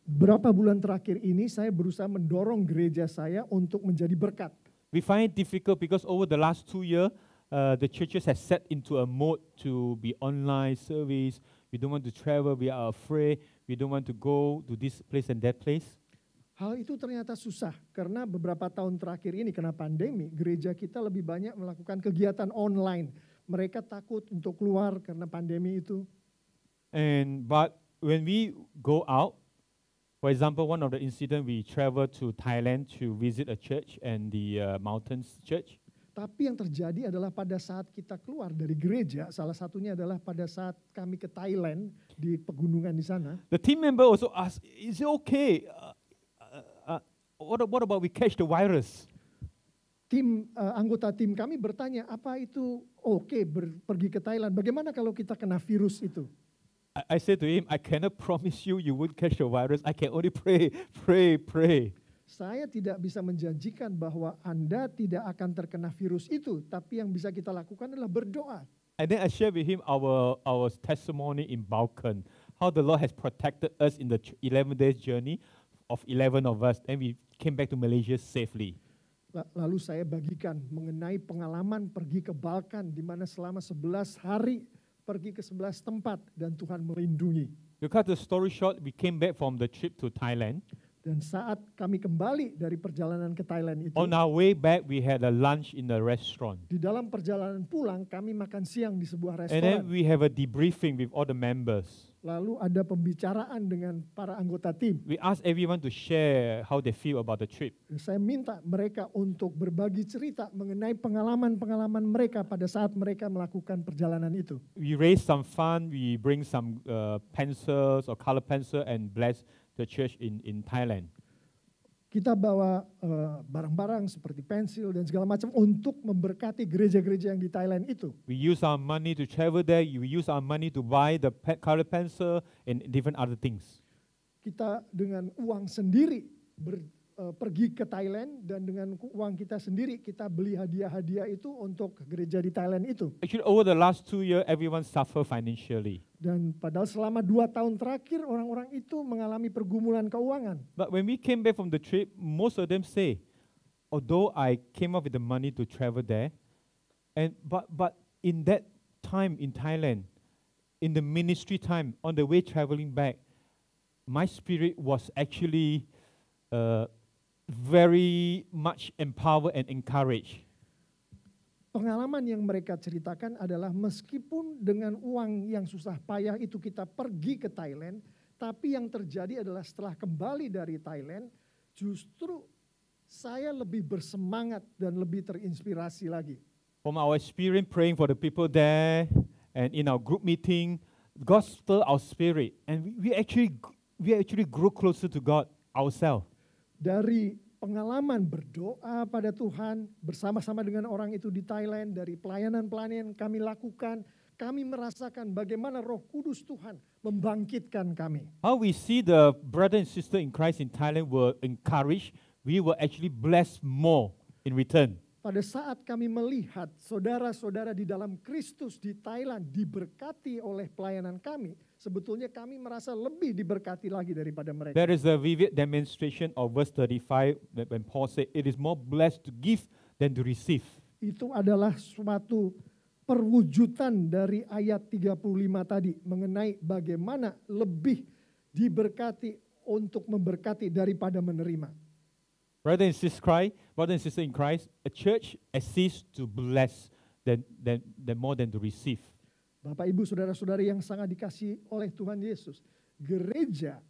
Beberapa bulan terakhir ini saya berusaha mendorong gereja saya untuk menjadi berkat. We find it difficult because over the last 2 years, the churches have set into a mode to be online service. We don't want to travel. We are afraid. We don't want to go to this place and that place. Hal itu ternyata susah karena beberapa tahun terakhir ini kena pandemi, gereja kita lebih banyak melakukan kegiatan online. Mereka takut untuk keluar karena pandemi itu. But when we go out, for example, one of the incident we travel to Thailand to visit a church and the mountains church. Tapi yang terjadi adalah pada saat kita keluar dari gereja, salah satunya adalah pada saat kami ke Thailand di pegunungan di sana. The team member also asked, "Is it okay? What about we catch the virus?" Anggota tim kami bertanya, apa itu oke pergi ke Thailand? Bagaimana kalau kita kena virus itu? I said to him, "I cannot promise you won't catch the virus. I can only pray. Saya tidak bisa menjanjikan bahwa Anda tidak akan terkena virus itu, tapi yang bisa kita lakukan adalah berdoa. And then I shared with him our testimony in Balkan, how the Lord has protected us in the 11 days journey of 11 of us, and we came back to Malaysia safely. Lalu saya bagikan mengenai pengalaman pergi ke Balkan, di mana selama 11 hari pergi ke 11 tempat dan Tuhan melindungi. To cut the story short, we came back from the trip to Thailand. Dan saat kami kembali dari perjalanan ke Thailand itu, On our way back, we had a lunch in a restaurant. di dalam perjalanan pulang kami makan siang di sebuah And then restoran. we have a debriefing with all the members. Lalu ada pembicaraan dengan para anggota tim. We asked everyone to share how they feel about the trip. Dan saya minta mereka untuk berbagi cerita mengenai pengalaman-pengalaman mereka pada saat mereka melakukan perjalanan itu. We raise some fund, we bring some pencils or color pencil and bless the church in Thailand. Kita bawa barang-barang seperti pensil dan segala macam untuk memberkati gereja-gereja yang di Thailand itu. We use our money to travel there. We use our money to buy the color pencil and different other things. Kita dengan uang sendiri pergi ke Thailand dan dengan uang kita sendiri kita beli hadiah-hadiah itu untuk gereja di Thailand itu. Actually, over the last 2 years, everyone suffer financially. Dan padahal selama 2 tahun terakhir orang-orang itu mengalami pergumulan keuangan. But when we came back from the trip, most of them say, although I came up with the money to travel there, but in that time in Thailand, in the ministry time, on the way traveling back, my spirit was actually very much empowered and encouraged. Pengalaman yang mereka ceritakan adalah meskipun dengan uang yang susah payah itu kita pergi ke Thailand, tapi yang terjadi adalah setelah kembali dari Thailand, justru saya lebih bersemangat dan lebih terinspirasi lagi. From our experience praying for the people there and in our group meeting, God stirred our spirit and we actually grew closer to God ourselves. Dari pengalaman berdoa pada Tuhan bersama-sama dengan orang itu di Thailand, dari pelayanan-pelayanan yang kami lakukan, kami merasakan bagaimana Roh Kudus Tuhan membangkitkan kami. How we see the brother and sister in Christ in Thailand were encouraged, we were actually blessed more in return. Pada saat kami melihat saudara-saudara di dalam Kristus di Thailand diberkati oleh pelayanan kami, sebetulnya kami merasa lebih diberkati lagi daripada mereka. There is a vivid demonstration of verse 35 when Paul said, "It is more blessed to give than to receive." Itu adalah suatu perwujudan dari ayat 35 tadi mengenai bagaimana lebih diberkati untuk memberkati daripada menerima. Brother and sister in Christ, a church exists to bless than more than to receive. Bapak, Ibu, saudara-saudari yang sangat dikasihi oleh Tuhan Yesus, gereja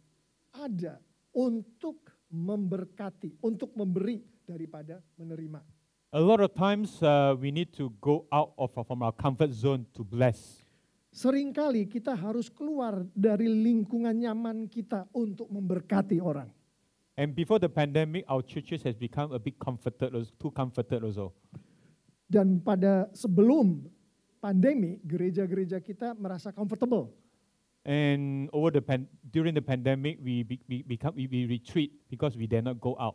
ada untuk memberkati, untuk memberi daripada menerima. A lot of times we need to go out from our comfort zone to bless. Seringkali kita harus keluar dari lingkungan nyaman kita untuk memberkati orang. And before the pandemic, our churches has become a bit too comforted also. Dan pada sebelum pandemi, gereja-gereja kita merasa comfortable. And during the pandemic, we retreat because we dare not go out.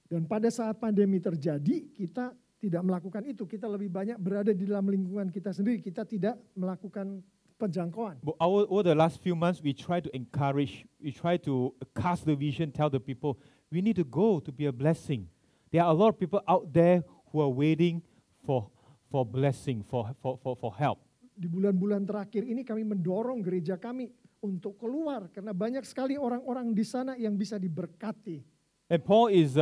Dan pada saat pandemi terjadi, kita tidak melakukan itu. Kita lebih banyak berada di dalam lingkungan kita sendiri. Kita tidak melakukan penjangkauan. But over the last few months, we try to encourage, we try to cast the vision, tell the people, we need to go to be a blessing. There are a lot of people out there who are waiting for blessing, for help. Di bulan-bulan terakhir ini kami mendorong gereja kami untuk keluar karena banyak sekali orang-orang di sana yang bisa diberkati. And Paul is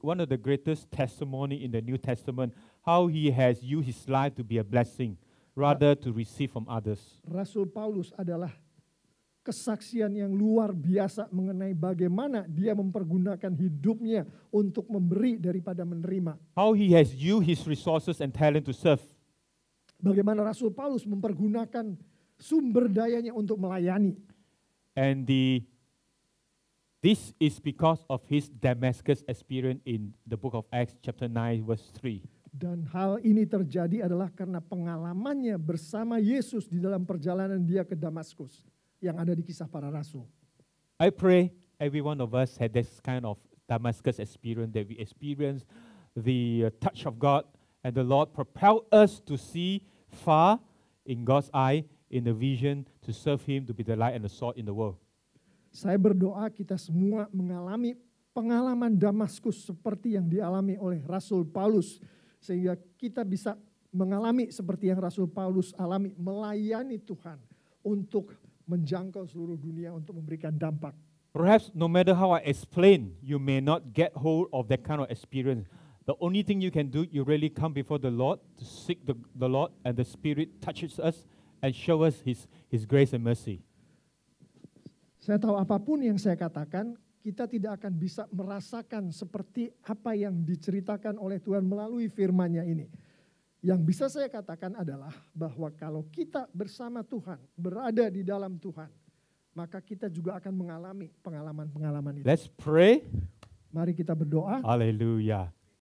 one of the greatest testimony in the New Testament, how he has used his life to be a blessing rather to receive from others. Rasul Paulus adalah kesaksian yang luar biasa mengenai bagaimana dia mempergunakan hidupnya untuk memberi daripada menerima. How he has used his resources and talent to serve. Bagaimana Rasul Paulus mempergunakan sumber dayanya untuk melayani. And this is because of his Damascus experience in the book of Acts chapter 9 verse 3. Dan hal ini terjadi adalah karena pengalamannya bersama Yesus di dalam perjalanan dia ke Damaskus yang ada di Kisah Para Rasul. I pray every one of us had this kind of Damascus experience, that we experience the touch of God, and the Lord propelled us to see far in God's eye, in the vision, to serve Him, to be the light and the salt in the world. Saya berdoa kita semua mengalami pengalaman Damaskus seperti yang dialami oleh Rasul Paulus, sehingga kita bisa mengalami seperti yang Rasul Paulus alami, melayani Tuhan untuk menjangkau seluruh dunia, untuk memberikan dampak. Perhaps no matter how I explain, you may not get hold of that kind of experience. The only thing you can do, you really come before the Lord to seek the Lord, and the Spirit touches us and show us His grace and mercy. Saya tahu apapun yang saya katakan, kita tidak akan bisa merasakan seperti apa yang diceritakan oleh Tuhan melalui firman-Nya ini. Yang bisa saya katakan adalah bahwa kalau kita bersama Tuhan, berada di dalam Tuhan, maka kita juga akan mengalami pengalaman-pengalaman itu. Let's pray. Mari kita berdoa. Hallelujah.